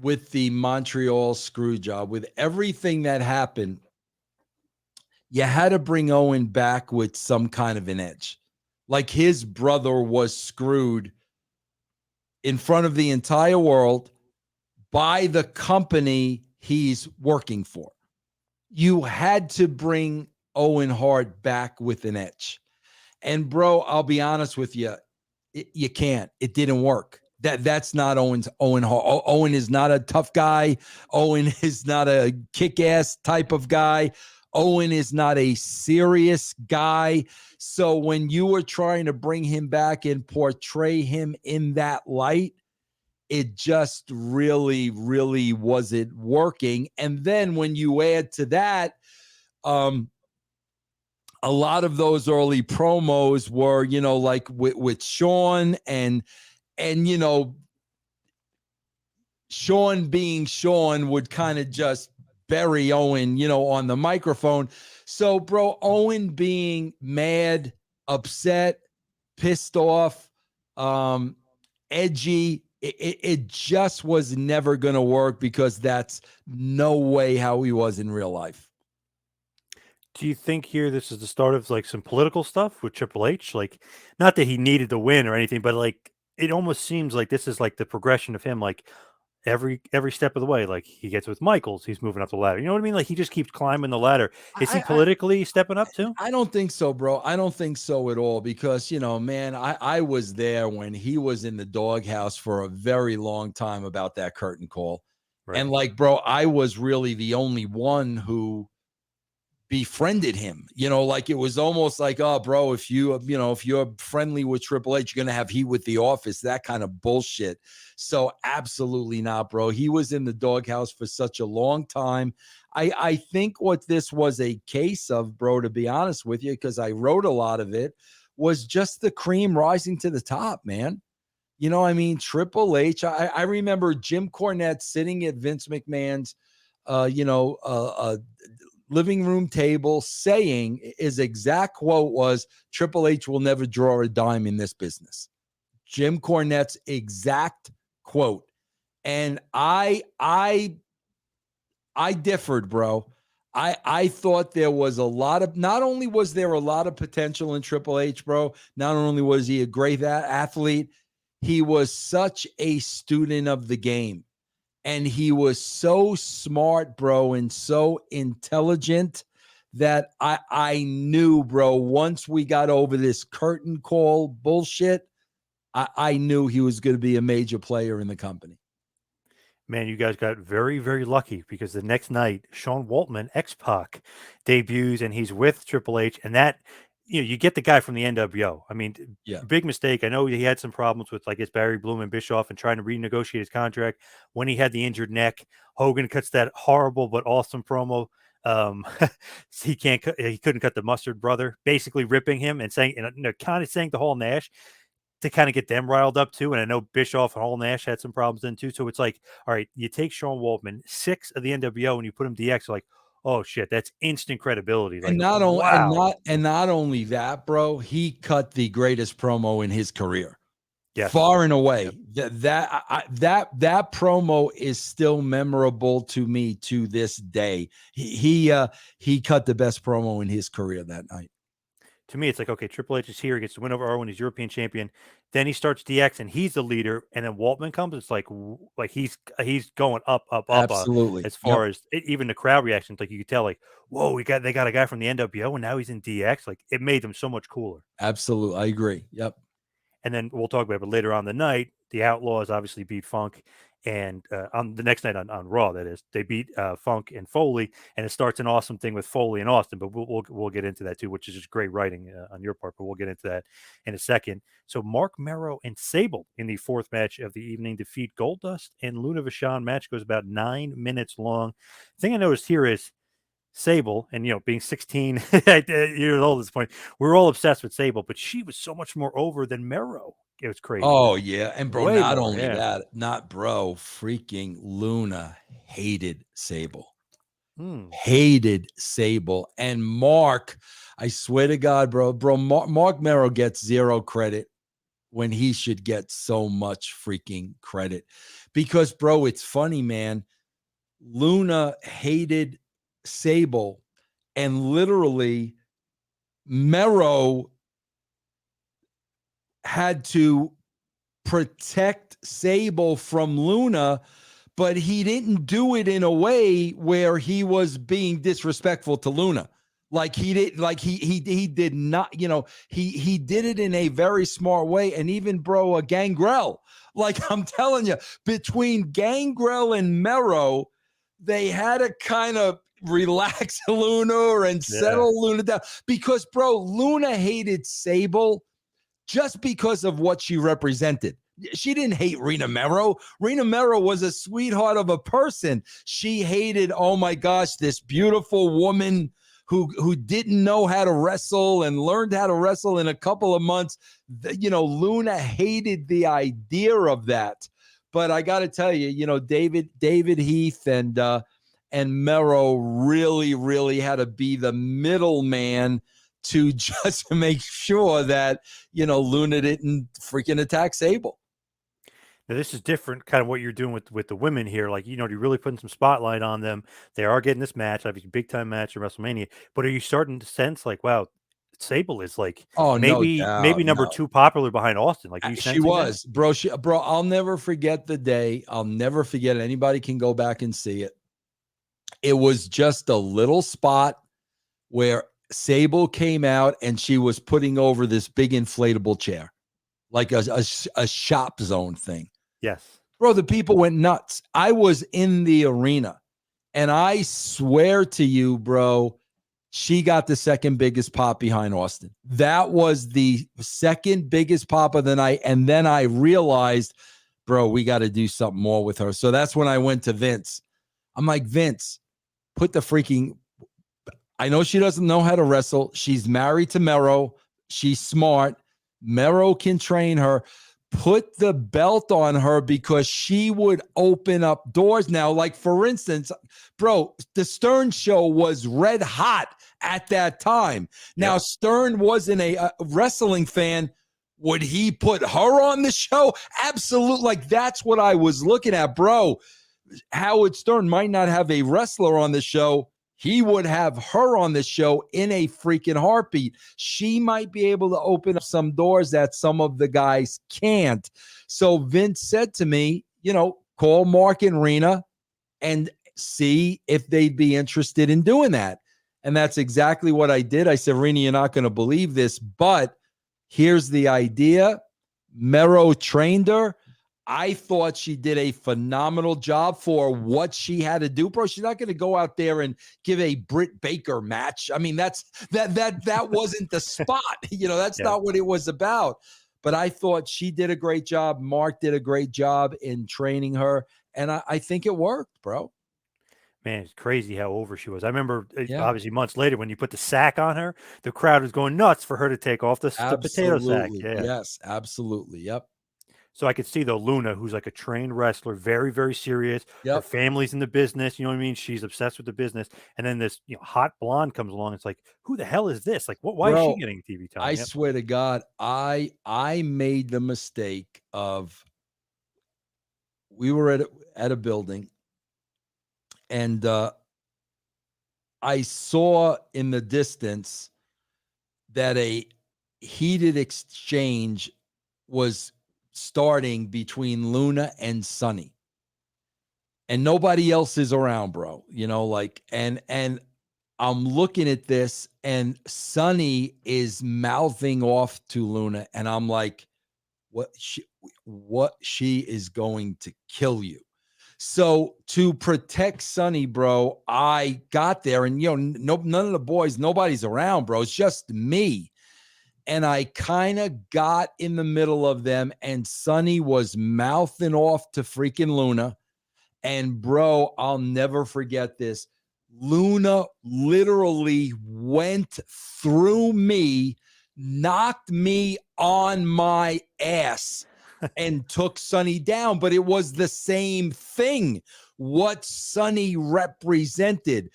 with the Montreal Screwjob, with everything that happened, you had to bring Owen back with some kind of an edge. Like, his brother was screwed in front of the entire world by the company he's working for. You had to bring Owen Hart back with an edge. And bro, I'll be honest with you, you can't. It didn't work. That's not Owen Hart. Owen is not a tough guy. Owen is not a kick-ass type of guy. Owen is not a serious guy. So when you were trying to bring him back and portray him in that light, it just really, really wasn't working. And then when you add to that, a lot of those early promos were, like with Shawn and Shawn being Shawn would kind of just bury Owen, on the microphone. So, bro, Owen being mad, upset, pissed off, edgy, it just was never going to work because that's no way how he was in real life. Do you think here this is the start of like some political stuff with Triple H? Like, not that he needed to win or anything, but like it almost seems like this is like the progression of him. Like every step of the way, like he gets with Michaels, he's moving up the ladder. You know what I mean? Like he just keeps climbing the ladder. Is he I, politically stepping up too? I don't think so, bro. I don't think so at all because, man, I was there when he was in the doghouse for a very long time about that curtain call. Right. And like, bro, I was really the only one who befriended him. Like it was almost like, oh, bro, if you're friendly with Triple H, you're gonna have heat with the office, that kind of bullshit. So absolutely not, bro. He was in the doghouse for such a long time. I think what this was a case of, bro, to be honest with you, because I wrote a lot of it, was just the cream rising to the top, man. Triple H. I remember Jim Cornette sitting at Vince McMahon's living room table saying, his exact quote was, Triple H will never draw a dime in this business. Jim Cornette's exact quote. And I differed, bro. I thought there was a lot of, not only was there a lot of potential in Triple H, bro, not only was he a great athlete, he was such a student of the game. And he was so smart, bro, and so intelligent that I knew, bro, once we got over this curtain call bullshit, I knew he was going to be a major player in the company. Man, you guys got very, very lucky because the next night, Sean Waltman, X-Pac, debuts and he's with Triple H. And that, you get the guy from the NWO. I mean, Yeah. big mistake. I know he had some problems with, like, Barry Bloom and Bischoff and trying to renegotiate his contract when he had the injured neck. Hogan cuts that horrible but awesome promo. He couldn't cut the Mustard Brother, basically ripping him and saying, kind of saying the whole Nash, to kind of get them riled up too. And I know Bischoff and Hall Nash had some problems then too. So it's like, all right, you take Sean Waltman, 6 of the NWO, and you put him DX, like, oh shit, that's instant credibility. Like, And not only wow. not only that, bro, he cut the greatest promo in his career. Yes. Far and away. Yep. That promo is still memorable to me to this day. He cut the best promo in his career that night. To me, it's like, okay, Triple H is here. He gets to win over Owen. He's European champion. Then he starts DX, and he's the leader. And then Waltman comes. It's like he's going up. Absolutely. As far as even the crowd reactions, like you could tell, like, whoa, they got a guy from the NWO, and now he's in DX. Like it made them so much cooler. Absolutely, I agree. Yep. And then we'll talk about it, but later on the night, the Outlaws obviously beat Funk, and on the next night on Raw, that is, they beat Funk and Foley, and it starts an awesome thing with Foley and Austin. But we'll get into that too, which is just great writing on your part. But we'll get into that in a second. So Marc Mero and Sable in the 4th match of the evening defeat Goldust and Luna Vachon. Match goes about 9 minutes long. The thing I noticed here is Sable, and being 16 years old at this point, we're all obsessed with Sable, but she was so much more over than Mero. It was crazy. Oh yeah, and bro, Way not more, only yeah. that, freaking Luna hated Sable. Hated Sable. And Mark, I swear to God, bro, Marc Mero gets zero credit when he should get so much freaking credit. Because, bro, it's funny, man. Luna hated Sable, and literally Mero had to protect Sable from Luna, but he didn't do it in a way where he was being disrespectful to Luna. Like he did, like he did not, he did it in a very smart way. And even, bro, a Gangrel, like I'm telling you, between Gangrel and Mero, they had to kind of relax Luna and settle Luna down, because, bro, Luna hated Sable just because of what she represented. She didn't hate Rena Mero. Rena Mero was a sweetheart of a person. She hated, oh my gosh, this beautiful woman who didn't know how to wrestle and learned how to wrestle in a couple of months. Luna hated the idea of that. But I got to tell you, David Heath and Mero really, really had to be the middleman to just make sure that, Luna didn't freaking attack Sable. Now, this is different, kind of what you're doing with the women here. Like, you're really putting some spotlight on them. They are getting this match, obviously, big time match at WrestleMania. But are you starting to sense like, wow, Sable is like Oh, no maybe doubt. number No. 2 popular behind Austin? Like, are you She sensing that? was, bro. Bro, I'll never forget the day. I'll never forget it. Anybody can go back and see it. It was just a little spot where Sable came out and she was putting over this big inflatable chair, like a shop zone thing. Yes. Bro, the people went nuts. I was in the arena, and I swear to you, bro, she got the second biggest pop behind Austin. That was the second biggest pop of the night. And then I realized, bro, we got to do something more with her. So that's when I went to Vince. I'm like, Vince, put the freaking, I know she doesn't know how to wrestle. She's married to Mero. She's smart. Mero can train her. Put the belt on her because she would open up doors. Now, like for instance, bro, the Stern show was red hot at that time. Now, Yep. Stern wasn't a wrestling fan. Would he put her on the show? Absolutely. Like that's what I was looking at, bro. Howard Stern might not have a wrestler on the show. He would have her on the show in a freaking heartbeat. She might be able to open up some doors that some of the guys can't. So Vince said to me, call Mark and Rena and see if they'd be interested in doing that. And that's exactly what I did. I said, Rena, you're not going to believe this, but here's the idea. Mero trained her. I thought she did a phenomenal job for what she had to do, bro. She's not going to go out there and give a Britt Baker match. I mean, that wasn't the spot. That's not what it was about. But I thought she did a great job. Mark did a great job in training her, and I think it worked, bro. Man, it's crazy how over she was. I remember, Yeah. obviously, months later when you put the sack on her, the crowd was going nuts for her to take off the potato sack. Absolutely. Yeah. Yes, absolutely. Yep. So I could see though Luna, who's like a trained wrestler, very, very serious. Her Yep. family's in the business. You know what I mean? She's obsessed with the business. And then this, hot blonde comes along. It's like, who the hell is this? Like, why is she Bro, getting TV time? I Yep. swear to God, I made the mistake of we were at a building, and I saw in the distance that a heated exchange was starting between Luna and Sunny. And nobody else is around, bro. And I'm looking at this, and Sunny is mouthing off to Luna, and I'm like, what she is going to kill you. So to protect Sunny, bro, I got there, and none of the boys, nobody's around, bro. It's just me. And I kind of got in the middle of them, and Sunny was mouthing off to freaking Luna. And bro, I'll never forget this. Luna literally went through me, knocked me on my ass, and took Sunny down. But it was the same thing. What Sunny represented.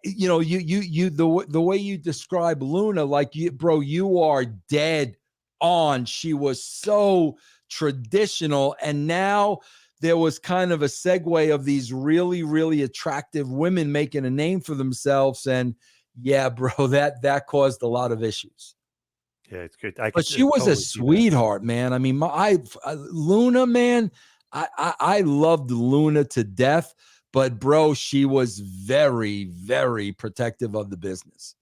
The way you describe Luna, like bro, you are dead on. She was so traditional, and now there was kind of a segue of these really, really attractive women making a name for themselves. And yeah, bro, that caused a lot of issues. Yeah, it's good. But she was a totally see that. sweetheart, man. I mean, Luna, man, I loved Luna to death. But bro, she was very, very protective of the business.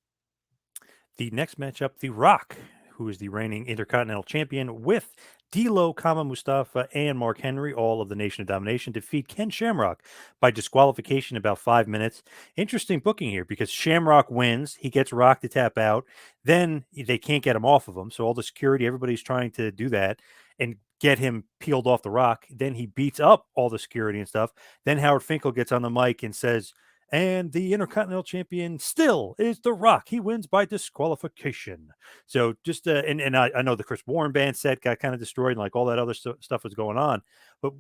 The next matchup, The Rock, who is the reigning Intercontinental Champion, with D'Lo, Kama Mustafa, and Mark Henry, all of the Nation of Domination, defeat Ken Shamrock by disqualification about 5 minutes. Interesting booking here because Shamrock wins. He gets Rock to tap out. Then they can't get him off of him. So all the security, everybody's trying to do that and get him peeled off the Rock. Then he beats up all the security and stuff. Then Howard Finkel gets on the mic and says, and the Intercontinental Champion still is The Rock. He wins by disqualification. So just and I know the Chris Warren band set got kind of destroyed, and like all that other stuff was going on, but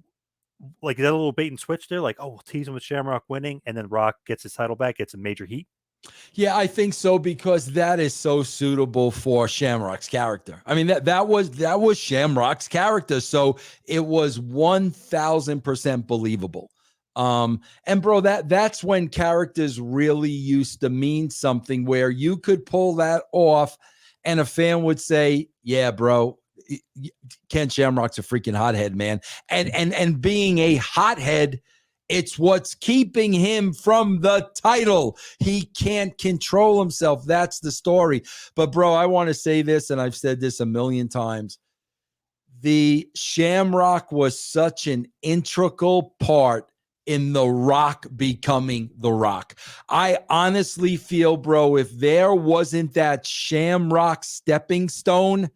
like that little bait and switch there, like, oh, we'll tease him with Shamrock winning, and then Rock gets his title back, gets a major heat. Yeah, I think so, because that is so suitable for Shamrock's character. I mean, that was Shamrock's character, so it was 1,000% believable. And bro, that's when characters really used to mean something, where you could pull that off, and a fan would say, "Yeah, bro, Ken Shamrock's a freaking hothead, man." And being a hothead, it's what's keeping him from the title. He can't control himself. That's the story. But bro, I want to say this, and I've said this a million times. The Shamrock was such an integral part in The Rock becoming The Rock. I honestly feel, bro, if there wasn't that Shamrock stepping stone,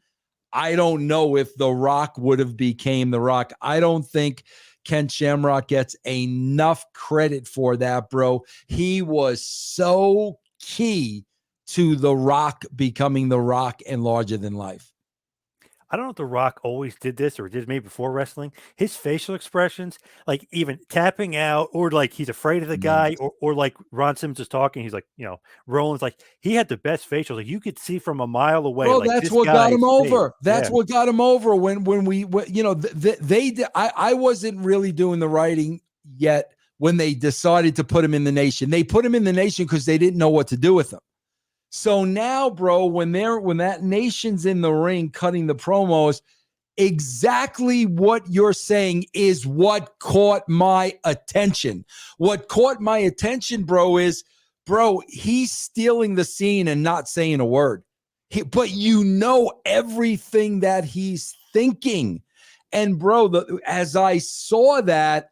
I don't know if The Rock would have became The Rock. I don't think Ken Shamrock gets enough credit for that, bro. He was so key to The Rock becoming The Rock and larger than life. I don't know if The Rock always did this or did maybe before wrestling. His facial expressions, like even tapping out, or like he's afraid of the guy, or like Ron Simmons is talking, he's like, Roland's like, he had the best facials. Like you could see from a mile away. Bro, Like that's this what got him guy's over. fake. That's Yeah. what got him over when I wasn't really doing the writing yet when they decided to put him in the nation. They put him in the nation because they didn't know what to do with him. So now, bro, when that nation's in the ring cutting the promos, exactly what you're saying is what caught my attention. What caught my attention, bro, is, bro, he's stealing the scene and not saying a word. But everything that he's thinking. And bro, as I saw that,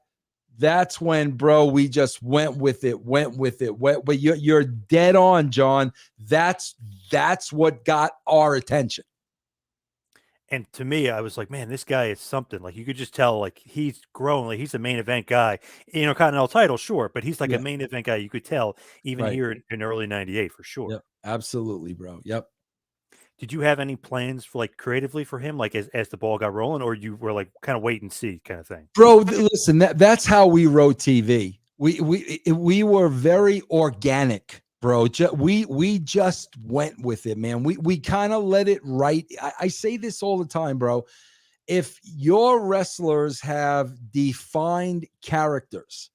that's when, bro, we just went with it. But you're dead on, John. That's what got our attention. And to me, I was like, man, this guy is something. Like you could just tell, like he's grown. Like he's a main event guy. Continental title, sure, but he's like a main event guy. You could tell even Right. here in early '98 for sure. Yep, absolutely, bro. Yep. Did you have any plans for like creatively for him, like as the ball got rolling, or you were like kind of wait and see kind of thing? Bro, listen, that's how we wrote TV. We were very organic, bro. We just went with it, man. We kind of let it write. I say this all the time, bro. If your wrestlers have defined characters,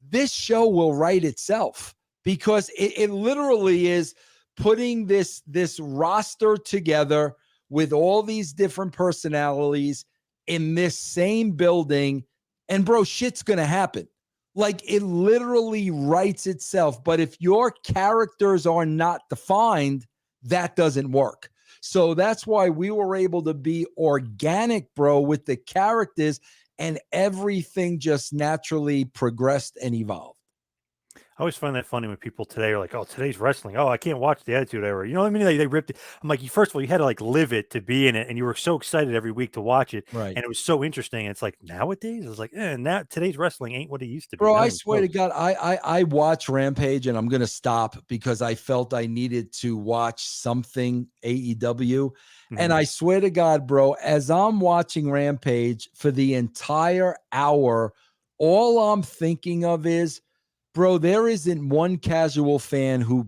this show will write itself, because it literally is putting this roster together with all these different personalities in this same building, and bro, shit's gonna happen. Like it literally writes itself. But if your characters are not defined, that doesn't work. So that's why we were able to be organic, bro, with the characters, and everything just naturally progressed and evolved. I always find that funny when people today are like, "Oh, today's wrestling. Oh, I can't watch the Attitude Era." You know what I mean? They ripped it. I'm like, first of all, you had to like live it to be in it, and you were so excited every week to watch it, Right. and it was so interesting. And it's like nowadays, it's like, now today's wrestling ain't what it used to be. Bro, Not I even swear to close. God, I watch Rampage, and I'm gonna stop because I felt I needed to watch something AEW. And I swear to God, bro, as I'm watching Rampage for the entire hour, all I'm thinking of is, bro, there isn't one casual fan who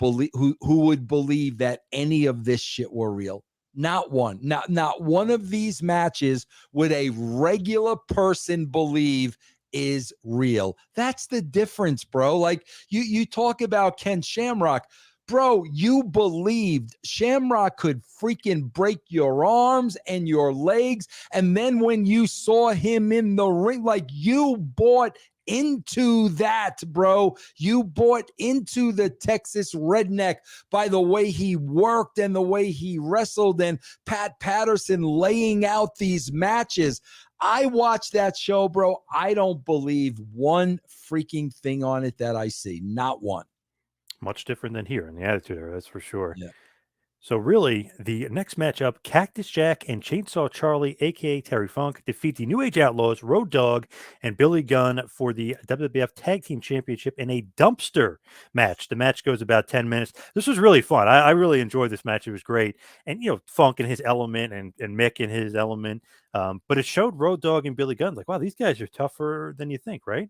would believe that any of this shit were real. Not one. Not one of these matches would a regular person believe is real. That's the difference, bro. Like you talk about Ken Shamrock. Bro, you believed Shamrock could freaking break your arms and your legs. And then when you saw him in the ring, like you bought into that, bro. You bought into the Texas redneck by the way he worked and the way he wrestled, and Pat Patterson laying out these matches. I watched that show, bro. I don't believe one freaking thing on it that I see. Not one. Much different than here in the Attitude Era, that's for sure. Yeah. So really, the next matchup, Cactus Jack and Chainsaw Charlie, aka Terry Funk, defeat the New Age Outlaws, Road Dogg, and Billy Gunn for the WWF Tag Team Championship in a dumpster match. The match goes about 10 minutes. This was really fun. I really enjoyed this match. It was great. And Funk in his element, and Mick in his element. But it showed Road Dogg and Billy Gunn like, wow, these guys are tougher than you think, right?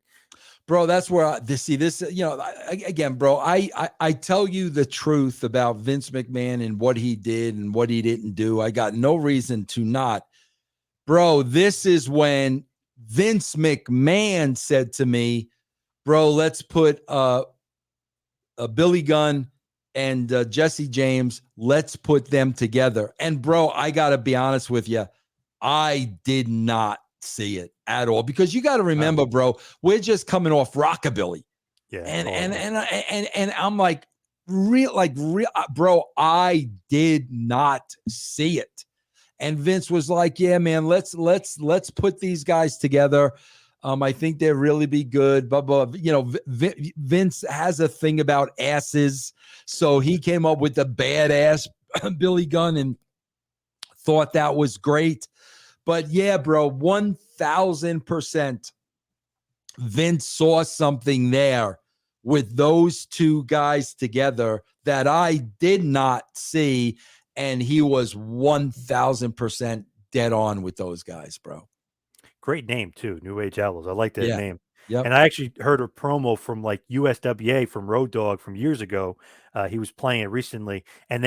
Bro, that's where this, again, bro, I tell you the truth about Vince McMahon and what he did and what he didn't do. I got no reason to not. Bro, this is when Vince McMahon said to me, bro, let's put Billy Gunn and Jesse James, let's put them together. And bro, I got to be honest with you, I did not see it at all, because you got to remember, bro, we're just coming off Rockabilly. Yeah. And I'm like, bro, I did not see it. And Vince was like, yeah, man, let's put these guys together. I think they'll really be good. But Vince has a thing about asses. So he came up with the badass Billy Gunn and thought that was great. But yeah, bro, 1000% Vince saw something there with those two guys together that I did not see. And he was 1000% dead on with those guys, bro. Great name too, New Age Outlaws. I like that name. Yep. And I actually heard a promo from like USWA from Road Dogg from years ago. He was playing it recently, and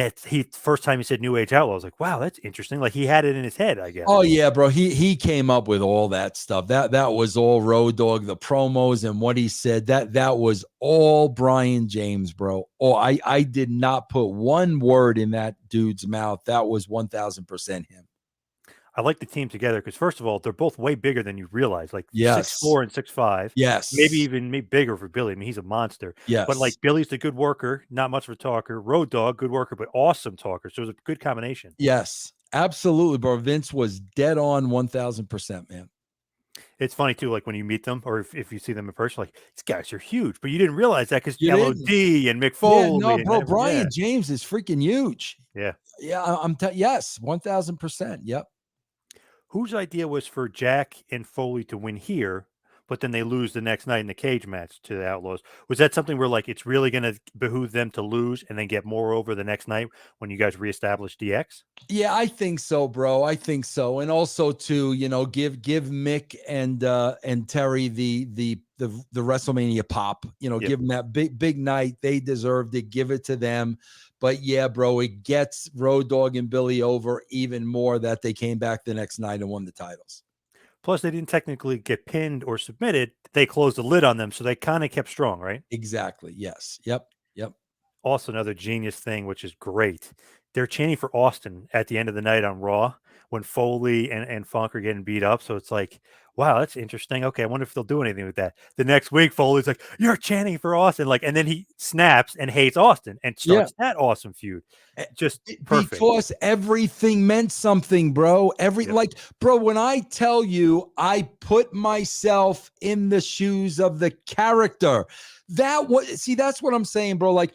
first time he said New Age Outlaws, like, wow, that's interesting. Like he had it in his head, I guess. Oh yeah, bro. He came up with all that stuff. That was all Road Dogg, the promos and what he said. That was all Brian James, bro. Oh, I did not put one word in that dude's mouth. That was 1000% him. I like the team together because, first of all, they're both way bigger than you realize, like 6'4" and 6'5". Yes. Maybe bigger for Billy. I mean, he's a monster. Yes. But like Billy's the good worker, not much of a talker. Road Dogg, good worker, but awesome talker. So it was a good combination. Yes, absolutely, bro. Vince was dead on 1000%, man. It's funny too, like when you meet them or if you see them in person, like these guys are huge, but you didn't realize that because LOD and Mick Foley. Yeah, no, bro, Brian James is freaking huge. Yeah. Yeah, yes, 1000%. Yep. Whose idea was for Jack and Foley to win here, but then they lose the next night in the cage match to the Outlaws? Was that something where like it's really going to behoove them to lose and then get more over the next night when you guys reestablish DX? Yeah, I think so, bro. I think so. And also to, give Mick and Terry the WrestleMania pop, give them that big night. They deserved it. Give it to them. But yeah, bro, it gets Road Dogg and Billy over even more that they came back the next night and won the titles. Plus, they didn't technically get pinned or submitted. They closed the lid on them, so they kind of kept strong, right? Exactly. Yes. Yep. Also, another genius thing, which is great. They're chanting for Austin at the end of the night on Raw when Foley and Funk are getting beat up. So it's like, wow, that's interesting. Okay, I wonder if they'll do anything with that. The next week, Foley's like, you're chanting for Austin. Like, and then he snaps and hates Austin and starts that awesome feud. Just perfect. Because everything meant something, bro. Bro, when I tell you I put myself in the shoes of the character, that's what I'm saying, bro. Like,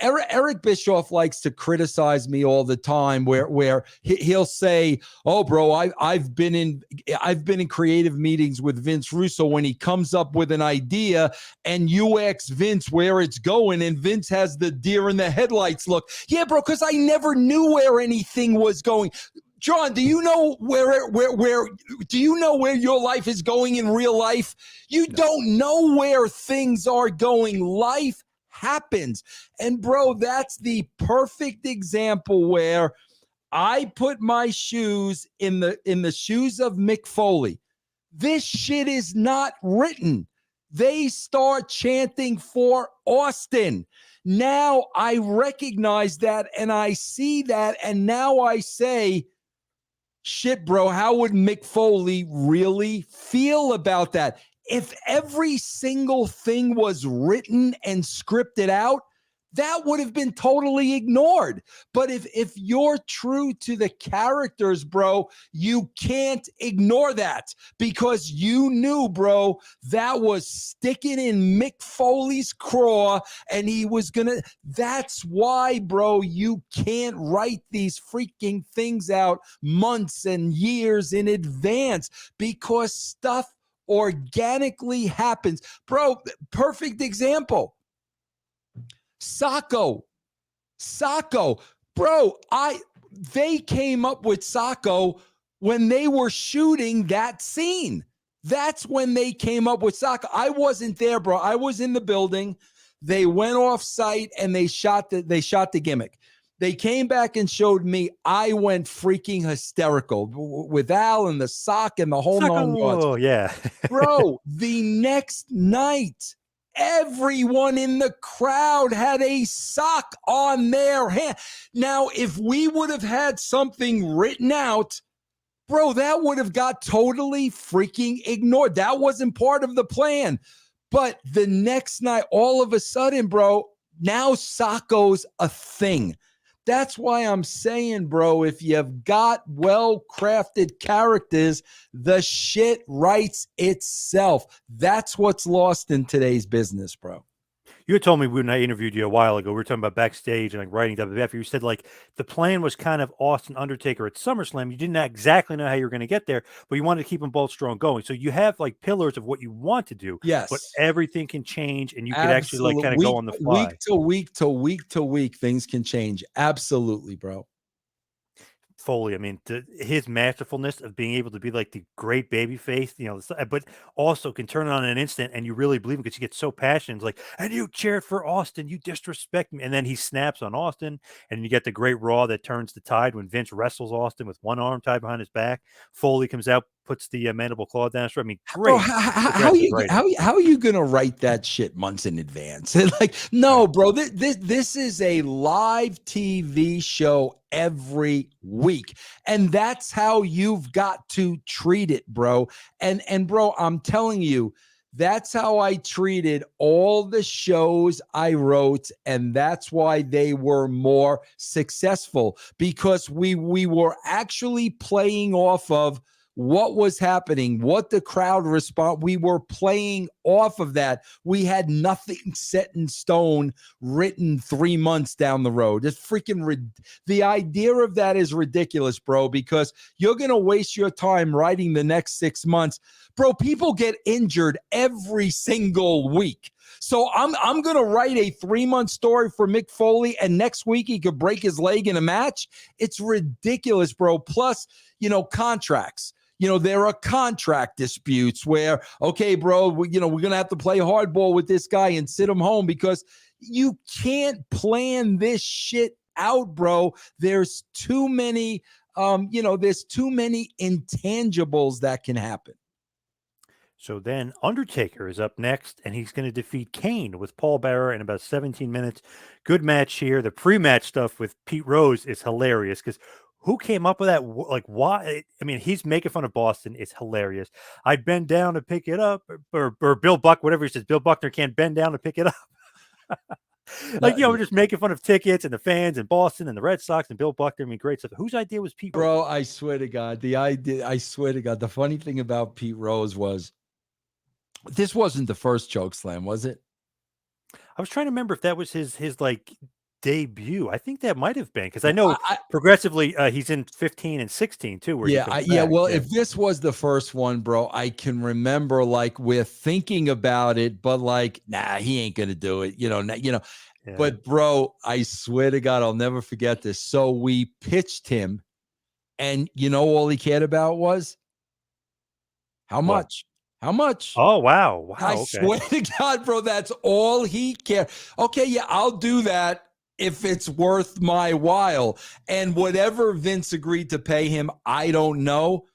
Eric Bischoff likes to criticize me all the time where he'll say, oh, bro, I've been in creative meetings with Vince Russo when he comes up with an idea and you ask Vince where it's going and Vince has the deer in the headlights look. Yeah, bro, because I never knew where anything was going. John, do you know where your life is going in real life? You don't know where things are going. Life happens. And bro, that's the perfect example where I put my shoes in the shoes of Mick Foley. This shit is not written. They start chanting for Austin. Now I recognize that and I see that, and now I say, shit, bro, how would Mick Foley really feel about that? If every single thing was written and scripted out, that would have been totally ignored. But if you're true to the characters, bro, you can't ignore that because you knew, bro, that was sticking in Mick Foley's craw and he was gonna. That's why, bro, you can't write these freaking things out months and years in advance because stuff organically happens. Bro, perfect example. Sacco, bro, they came up with Sacco when they were shooting that scene. That's when they came up with Sokka. I wasn't there, bro. I was in the building. They went off site and they shot the gimmick. They came back and showed me. I went freaking hysterical with Al and the sock and the whole nine yards. Oh, yeah. Bro, the next night, everyone in the crowd had a sock on their hand. Now, if we would have had something written out, bro, that would have got totally freaking ignored. That wasn't part of the plan. But the next night, all of a sudden, bro, now Socko's a thing. That's why I'm saying, bro, if you've got well-crafted characters, the shit writes itself. That's what's lost in today's business, bro. You had told me when I interviewed you a while ago, we were talking about backstage and like writing WWF. You said like the plan was kind of Austin Undertaker at SummerSlam. You didn't exactly know how you were going to get there, but you wanted to keep them both strong going. So you have like pillars of what you want to do, Yes, but everything can change and you could actually like kind of go on the fly. Week to week, things can change. Absolutely, bro. Foley, I mean, his masterfulness of being able to be like the great baby face, but also can turn it on in an instant and you really believe him because he gets so passionate. It's like, and you cheered for Austin, you disrespect me. And then he snaps on Austin and you get the great Raw that turns the tide when Vince wrestles Austin with one arm tied behind his back. Foley comes out, puts the mandible claw down. I mean, great. Bro, how are you gonna write that shit months in advance? Like, no, bro, this is a live TV show every week, and that's how you've got to treat it, bro. And bro, I'm telling you, that's how I treated all the shows I wrote, and that's why they were more successful, because we were actually playing off of what was happening, what the crowd respond. We were playing off of that. We had nothing set in stone written 3 months down the road. It's freaking the idea of that is ridiculous, bro, because you're going to waste your time writing the next 6 months. Bro, people get injured every single week. So I'm going to write a 3-month story for Mick Foley, and next week he could break his leg in a match. It's ridiculous, bro. Plus, contracts. There are contract disputes where, okay, bro, we're going to have to play hardball with this guy and sit him home because you can't plan this shit out, bro. There's too many, there's too many intangibles that can happen. So then Undertaker is up next, and he's going to defeat Kane with Paul Bearer in about 17 minutes. Good match here. The pre-match stuff with Pete Rose is hilarious because who came up with that? Like, why? I mean, he's making fun of Boston. It's hilarious. I'd bend down to pick it up, or Bill Buck, whatever he says. Bill Buckner can't bend down to pick it up. We're just making fun of tickets and the fans and Boston and the Red Sox and Bill Buckner. I mean, great stuff. Whose idea was Pete Rose? Bro, I swear to God, the funny thing about Pete Rose was this wasn't the first choke slam, was it? I was trying to remember if that was his like debut. I think that might have been because I know progressively he's in 15 and 16 too. Well, if this was the first one, bro, I can remember like we're thinking about it, but like, nah, he ain't gonna do it. Yeah. But bro, I swear to God, I'll never forget this. So we pitched him, and all he cared about was how much. How much? Oh, wow. I swear to God, bro, that's all he cared. Okay, yeah, I'll do that if it's worth my while. And whatever Vince agreed to pay him, I don't know.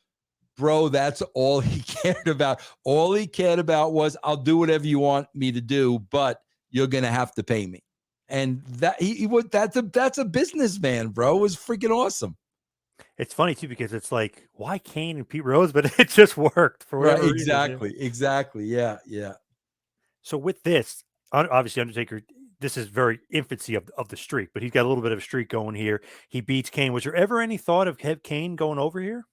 Bro, that's all he cared about. All he cared about was, I'll do whatever you want me to do, but you're going to have to pay me. And that that's a businessman, bro. It was freaking awesome. It's funny too because it's like, why Kane and Pete Rose? But it just worked for whatever reason. Reason. Exactly. Yeah. So with this, obviously Undertaker, this is very infancy of the streak, but he's got a little bit of a streak going here. He beats Kane. Was there ever any thought of Kane going over here?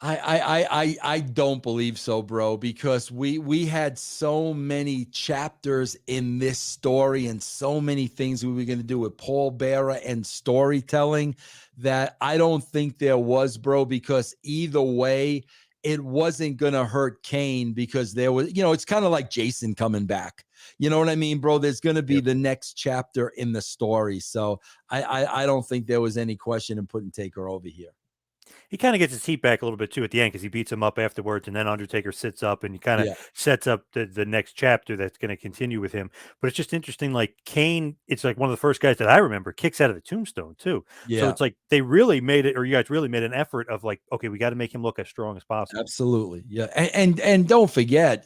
I don't believe so, bro, because we had so many chapters in this story and so many things we were going to do with Paul Bearer and storytelling that I don't think there was, bro, because either way, it wasn't going to hurt Kane because there was, it's kind of like Jason coming back. You know what I mean, bro? There's going to be the next chapter in the story. So I don't think there was any question in putting Taker over here. He kind of gets his heat back a little bit too at the end because he beats him up afterwards, and then Undertaker sits up and he kind of Yeah, sets up the next chapter that's going to continue with him. But it's just interesting, like Kane, it's like one of the first guys that I remember kicks out of the tombstone too. So yeah. it's like they really made it, or you guys really made an effort of like, okay, we got to make him look as strong as possible. Absolutely. Yeah. And don't forget,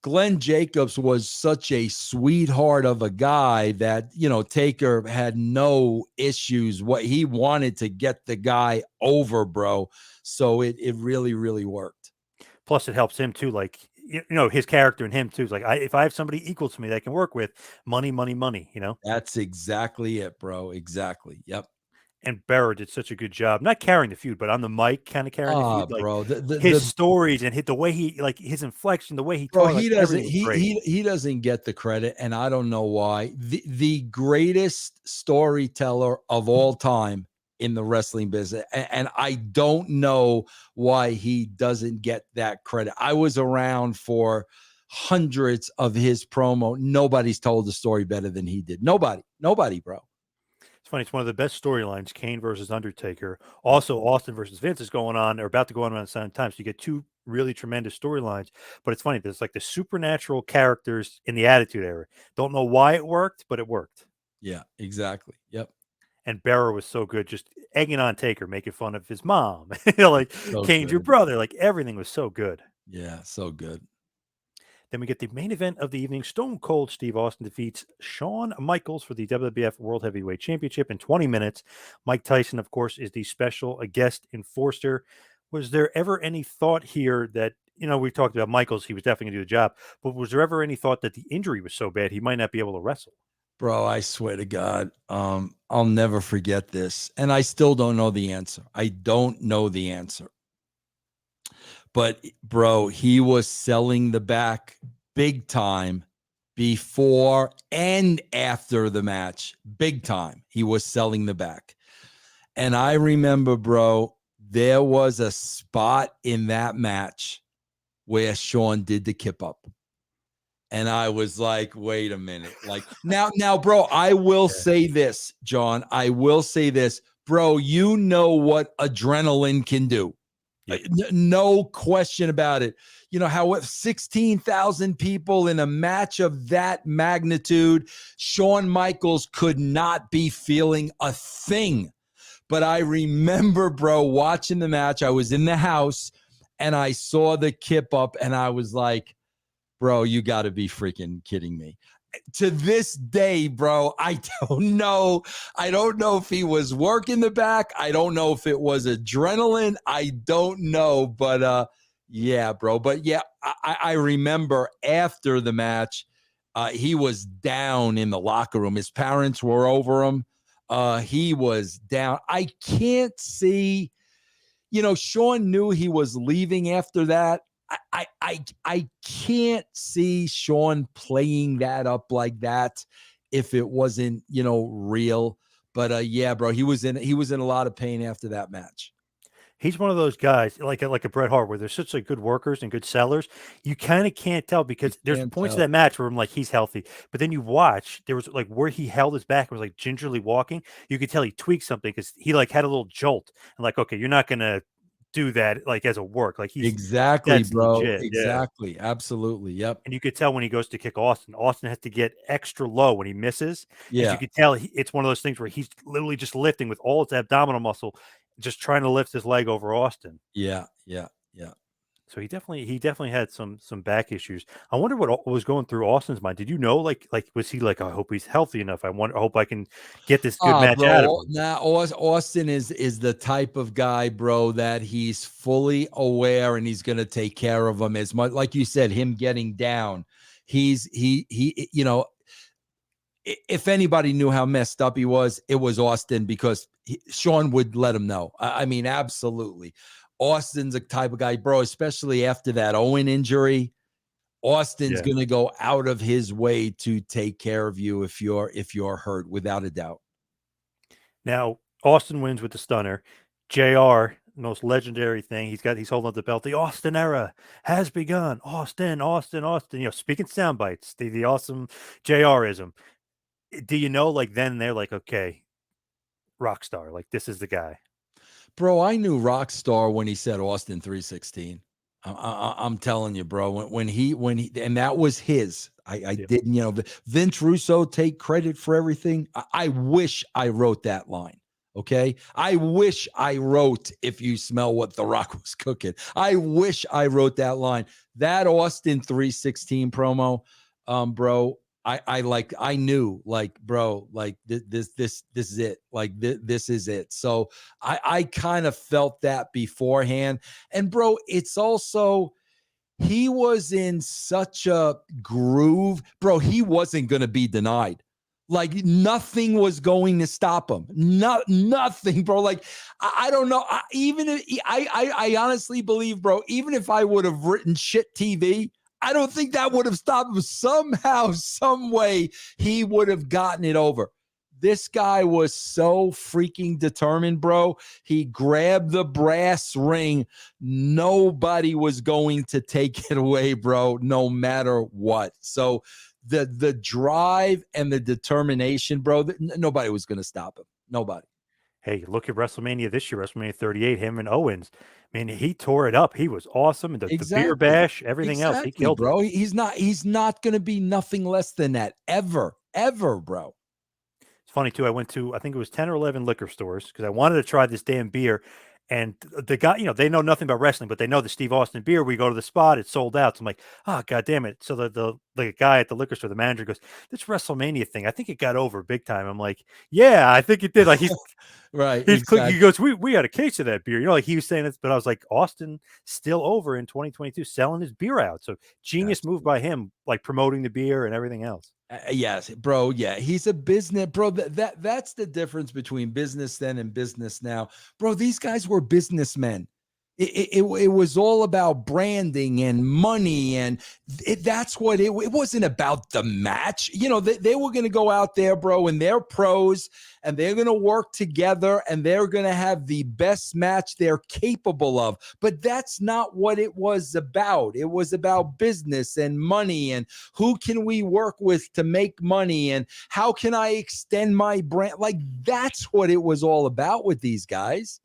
Glenn Jacobs was such a sweetheart of a guy that, Taker had no issues. What he wanted to get the guy over, bro. So it really, really worked. Plus, it helps him too, like his character and him too. Is like, if I have somebody equal to me that I can work with, money, money, money. That's exactly it, bro. Exactly. Yep. And Bearer did such a good job, not carrying the feud, but on the mic, kind of carrying the Ah, feud. Like bro. his The stories and the way he, like his inflection, the way he Bro, talked, like he doesn't everything was great. he doesn't get the credit, and I don't know why. The greatest storyteller of all time in the wrestling business, and I don't know why he doesn't get that credit. I was around for hundreds of his promo. Nobody's told the story better than he did. Nobody, bro. It's funny. It's one of the best storylines. Kane versus Undertaker. Yeah. Also, Austin versus Vince is going on, or about to go on around the same time. So you get two really tremendous storylines. But it's funny. There's like the supernatural characters in the Attitude Era. Don't know why it worked, but it worked. Yeah, exactly. Yep. And Bearer was so good, just egging on Taker, making fun of his mom. Like So Kane's your good. brother. Like everything was so good. Yeah, so good. Then we get the main event of the evening. Stone Cold Steve Austin defeats Shawn Michaels for the WWF World Heavyweight Championship in 20 minutes. Mike Tyson, of course, is the special guest enforcer. Was there ever any thought here that, we talked about Michaels, he was definitely going to do the job, but was there ever any thought that the injury was so bad he might not be able to wrestle? Bro, I swear to God, I'll never forget this. And I still don't know the answer. I don't know the answer. But bro, he was selling the back big time before and after the match. Big time. He was selling the back. And I remember, bro, there was a spot in that match where Shawn did the kip up. And I was like, wait a minute. Like now, bro, I will say this, John. I will say this, bro. You know what adrenaline can do. Yep. No question about it. You know how 16,000 people in a match of that magnitude, Shawn Michaels could not be feeling a thing. But I remember, bro, watching the match. I was in the house and I saw the kip up and I was like, bro, you got to be freaking kidding me. To this day, bro, I don't know. I don't know if he was working the back. I don't know if it was adrenaline. I don't know. But yeah, bro. But yeah, I remember after the match, he was down in the locker room. His parents were over him. He was down. I can't see, Shawn knew he was leaving after that. I can't see Shawn playing that up like that if it wasn't, real. But yeah, bro, he was in a lot of pain after that match. He's one of those guys like a Bret Hart where they're such like good workers and good sellers. You kind of can't tell You because there's can't points of tell. that match where I'm like he's healthy, but then you watch there was like where he held his back and was like gingerly walking. You could tell he tweaked something because he like had a little jolt and like okay, you're not gonna do that like as a work like Exactly, that's bro. legit, yeah. Exactly. Absolutely. Yep. And you could tell when he goes to kick Austin, Austin has to get extra low when he misses, and you Yeah. could tell it's one of those things where he's literally just lifting with all its abdominal muscle, just trying to lift his leg over Austin. Yeah. Yeah. Yeah. So he definitely had some back issues. I wonder what was going through Austin's mind. Did you know like was he like I hope he's healthy enough. I hope I can get this good match out of Bro, him. now Austin is the type of guy, bro, that he's fully aware and he's gonna take care of him as much. Like you said, him getting down, he if anybody knew how messed up he was, it was Austin because Shawn would let him know. I mean, absolutely. Austin's a type of guy, bro, especially after that Owen injury. Austin's Yeah. going to go out of his way to take care of you if you're hurt, without a doubt. Now Austin wins with the stunner. JR, most legendary thing. He's holding up the belt. The Austin era has begun. Austin, Austin, Austin. Speaking sound bites, the awesome JRism. Do you know like then they're like, okay, rock star, like this is the guy. Bro, I knew Rockstar when he said Austin 316. I'm telling you, bro. When he, and that was his. I didn't, Vince Russo take credit for everything. I wish I wrote that line. Okay. I wish I wrote "If you smell what The Rock was cooking." I wish I wrote that line. That Austin 316 promo, bro. I knew, like, bro, like this is it. Like this is it. So I kind of felt that beforehand. And bro, it's also, he was in such a groove, bro. He wasn't going to be denied. Like nothing was going to stop him. Nothing, bro. Like I don't know. I honestly believe, bro, even if I would have written shit TV, I don't think that would have stopped him. Somehow, some way, he would have gotten it over. This guy was so freaking determined, bro. He grabbed the brass ring. Nobody was going to take it away, bro, no matter what. So the drive and the determination, bro, nobody was going to stop him. Nobody. Hey, look at WrestleMania this year, WrestleMania 38, him and Owens. Man, he tore it up. He was awesome. The beer bash, everything else, he killed bro. it. He's not going to be nothing less than that ever, bro. It's funny, too. I went to, I think it was 10 or 11 liquor stores because I wanted to try this damn beer. And the guy, they know nothing about wrestling, but they know the Steve Austin beer. We go to the spot, it's sold out. So I'm like, oh, God damn it. So the guy at the liquor store, the manager goes, this WrestleMania thing, I think it got over big time. I'm like, yeah, I think it did. Like he's right. He's exactly. He goes, we had a case of that beer. Like he was saying it, but I was like, Austin still over in 2022 selling his beer out. So genius move by him, like promoting the beer and everything else. Yes, bro. Yeah, he's a business, bro. That's the difference between business then and business now, bro. These guys were businessmen. It was all about branding and money, and that's what it wasn't about the match. They were going to go out there, bro, and they're pros, and they're going to work together, and they're going to have the best match they're capable of. But that's not what it was about. It was about business and money, and who can we work with to make money, and how can I extend my brand? Like, that's what it was all about with these guys.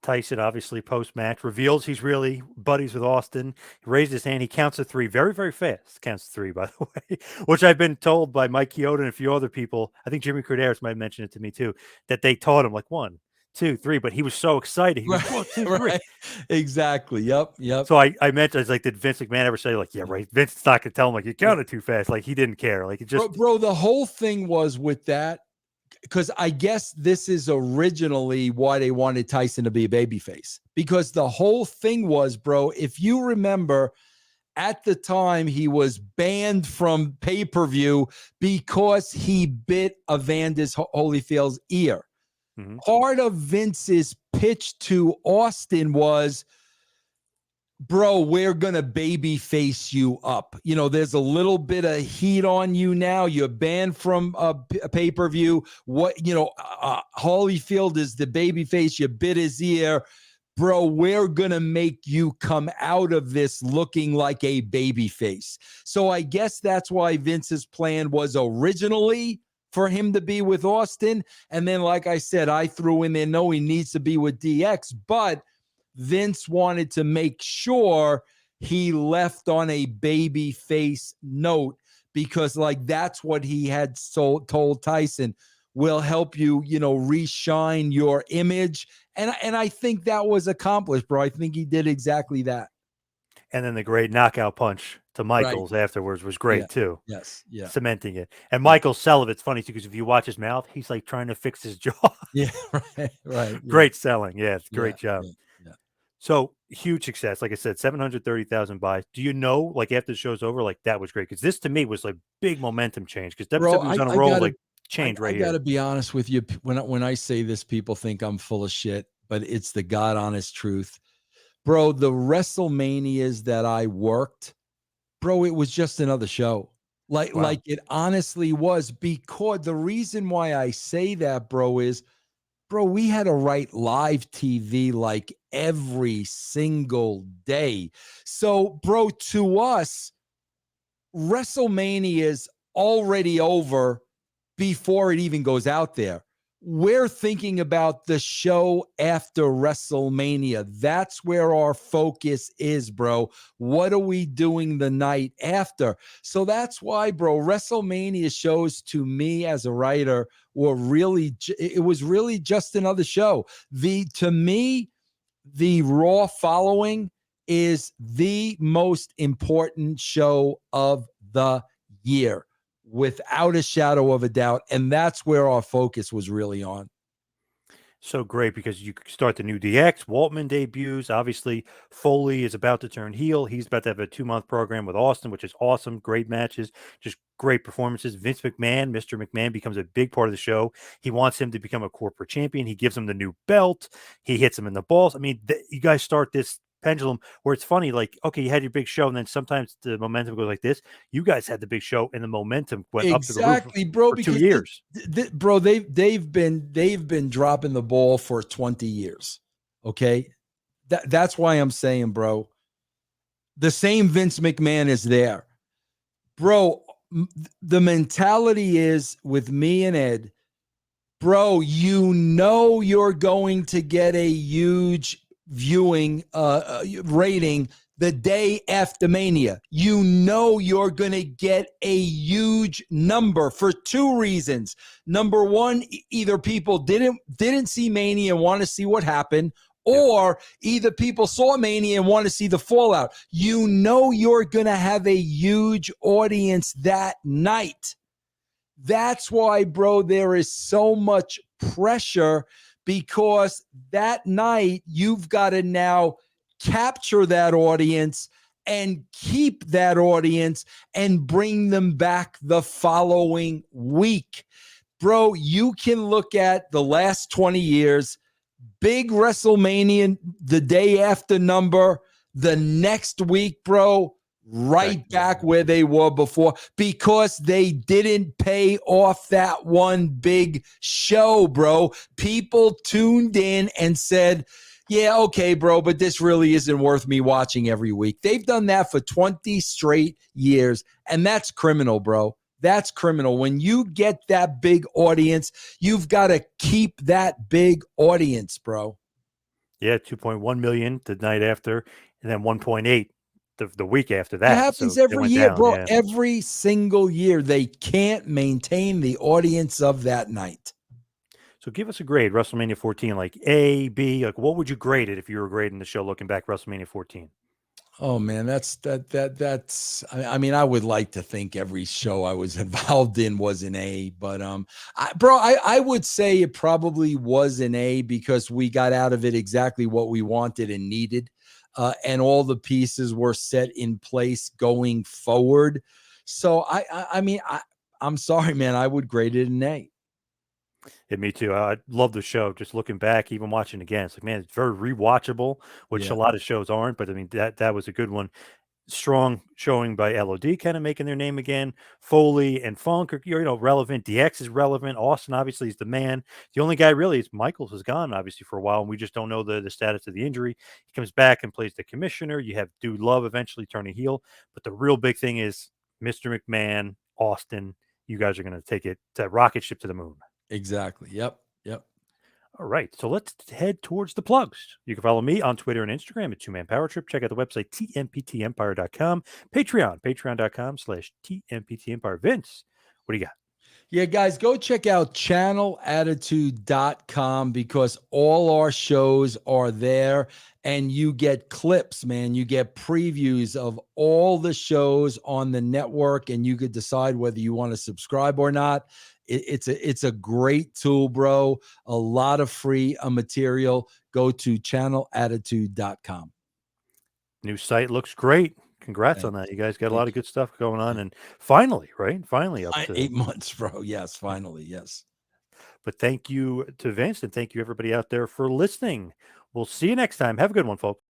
Tyson, obviously, post-match, reveals he's really buddies with Austin. He raised his hand. He counts to 3 very, very fast. Counts to 3, by the way, which I've been told by Mike Chioda and a few other people. I think Jimmy Corderas might have mentioned it to me, too, that they taught him, like, 1, 2, 3. But he was so excited. He was, 1, 2, 3. Right. Exactly. Yep. So I meant, I was like, did Vince McMahon ever say, like, yeah, right, Vince's not going to tell him, like, you counted too fast. Like, he didn't care. Like, it just. Bro, the whole thing was with that, because I guess this is originally why they wanted Tyson to be a babyface, because the whole thing was, bro, if you remember, at the time he was banned from pay-per-view because he bit Evander Holyfield's ear. Mm-hmm. Part of Vince's pitch to Austin was, bro, we're going to baby face you up. There's a little bit of heat on you now. You're banned from a pay-per-view. Holyfield is the baby face. You bit his ear. Bro, we're going to make you come out of this looking like a baby face. So I guess that's why Vince's plan was originally for him to be with Austin. And then, like I said, I threw in there, no, he needs to be with DX, but Vince wanted to make sure he left on a baby face note, because like that's what he had told Tyson, will help you, reshine your image. And I think that was accomplished, bro. I think he did exactly that. And then the great knockout punch to Michaels afterwards was great too. Yes. Yeah. Cementing it. And Michael selling it's funny too, because if you watch his mouth, he's like trying to fix his jaw. Yeah. Right. Great selling. Yeah. It's a great job. Yeah. So huge success. Like I said, 730,000 buys. Do you know, like after the show's over, like that was great? Because this to me was like big momentum change, because WWE was on a roll, like change right here. I got to be honest with you. When I say this, people think I'm full of shit, but it's the God honest truth. Bro, the WrestleManias that I worked, bro, it was just another show. Like it honestly was, because the reason why I say that, bro, is, bro, we had to write live TV like every single day. So, bro, to us, WrestleMania is already over before it even goes out there. we're thinking about the show after WrestleMania. That's where our focus is, bro. What are we doing the night after? So that's why, bro, WrestleMania shows to me as a writer were really, it was really just another show. To me, the Raw following is the most important show of the year, without a shadow of a doubt. And that's where our focus was really on. So great because you start the new DX. Waltman debuts. Obviously, Foley is about to turn heel. He's about to have a 2-month program with Austin, which is awesome. Great matches, just great performances. Vince McMahon, Mr. McMahon, becomes a big part of the show. He wants him to become a corporate champion. He gives him the new belt. He hits him in the balls. I mean, you guys start this pendulum where it's funny, like, okay, you had your big show, and then sometimes the momentum goes like this. You guys had the big show, and the momentum went up to the roof Bro, for 2 because years. bro, they've been dropping the ball for 20 years. Okay. That's why I'm saying, bro, the same Vince McMahon is there. Bro, the mentality is with me and Ed, bro, you're going to get a huge viewing rating the day after Mania. You're going to get a huge number for 2 reasons. Number one, either people didn't see Mania and want to see what happened, or either people saw Mania and want to see the fallout. You're going to have a huge audience that night. That's why, bro, there is so much pressure, because that night you've got to now capture that audience and keep that audience and bring them back the following week. Bro, you can look at the last 20 years, big WrestleMania, the day after number, the next week, bro, right back where they were before, because they didn't pay off that one big show, bro. People tuned in and said, yeah, okay, bro, but this really isn't worth me watching every week. They've done that for 20 straight years, and that's criminal, bro. That's criminal. When you get that big audience, you've got to keep that big audience, bro. Yeah, 2.1 million the night after, and then 1.8 the week after that. It happens every year, down, bro. yeah. Every single year, they can't maintain the audience of that night. So give us a grade, WrestleMania 14, like A, B. Like, what would you grade it if you were grading the show looking back, WrestleMania 14? Oh man, that's I mean, I would like to think every show I was involved in was an A, but I would say it probably was an A, because we got out of it exactly what we wanted and needed. And all the pieces were set in place going forward. So I mean, I'm sorry, man, I would grade it an A. Yeah, me too. I love the show. Just looking back, even watching again, it's like, man, it's very rewatchable, which a lot of shows aren't. But I mean, that was a good one. Strong showing by LOD, kind of making their name again. Foley and Funk are relevant. DX is relevant. Austin obviously is the man. The only guy really is Michaels is gone obviously for a while, and we just don't know the status of the injury. He comes back and plays the commissioner. You have Dude Love eventually turning heel, but the real big thing is Mr. McMahon, Austin. You guys are going to take it to rocket ship to the moon. Exactly. Yep. All right, so let's head towards the plugs. You can follow me on Twitter and Instagram at 2Man Power Trip. Check out the website, tmptempire.com. Patreon.com/tmptempire. Vince, what do you got? Yeah, guys, go check out channelattitude.com, because all our shows are there, and you get clips, man. You get previews of all the shows on the network, and you could decide whether you want to subscribe or not. It's a great tool, bro. A lot of free material. Go to channelattitude.com. New site looks great. Congrats on that. You guys got a lot of good stuff going on. And finally, right? Finally up to 8 months, bro. Yes, finally. Yes. But thank you to Vince, and thank you everybody out there for listening. We'll see you next time. Have a good one, folks.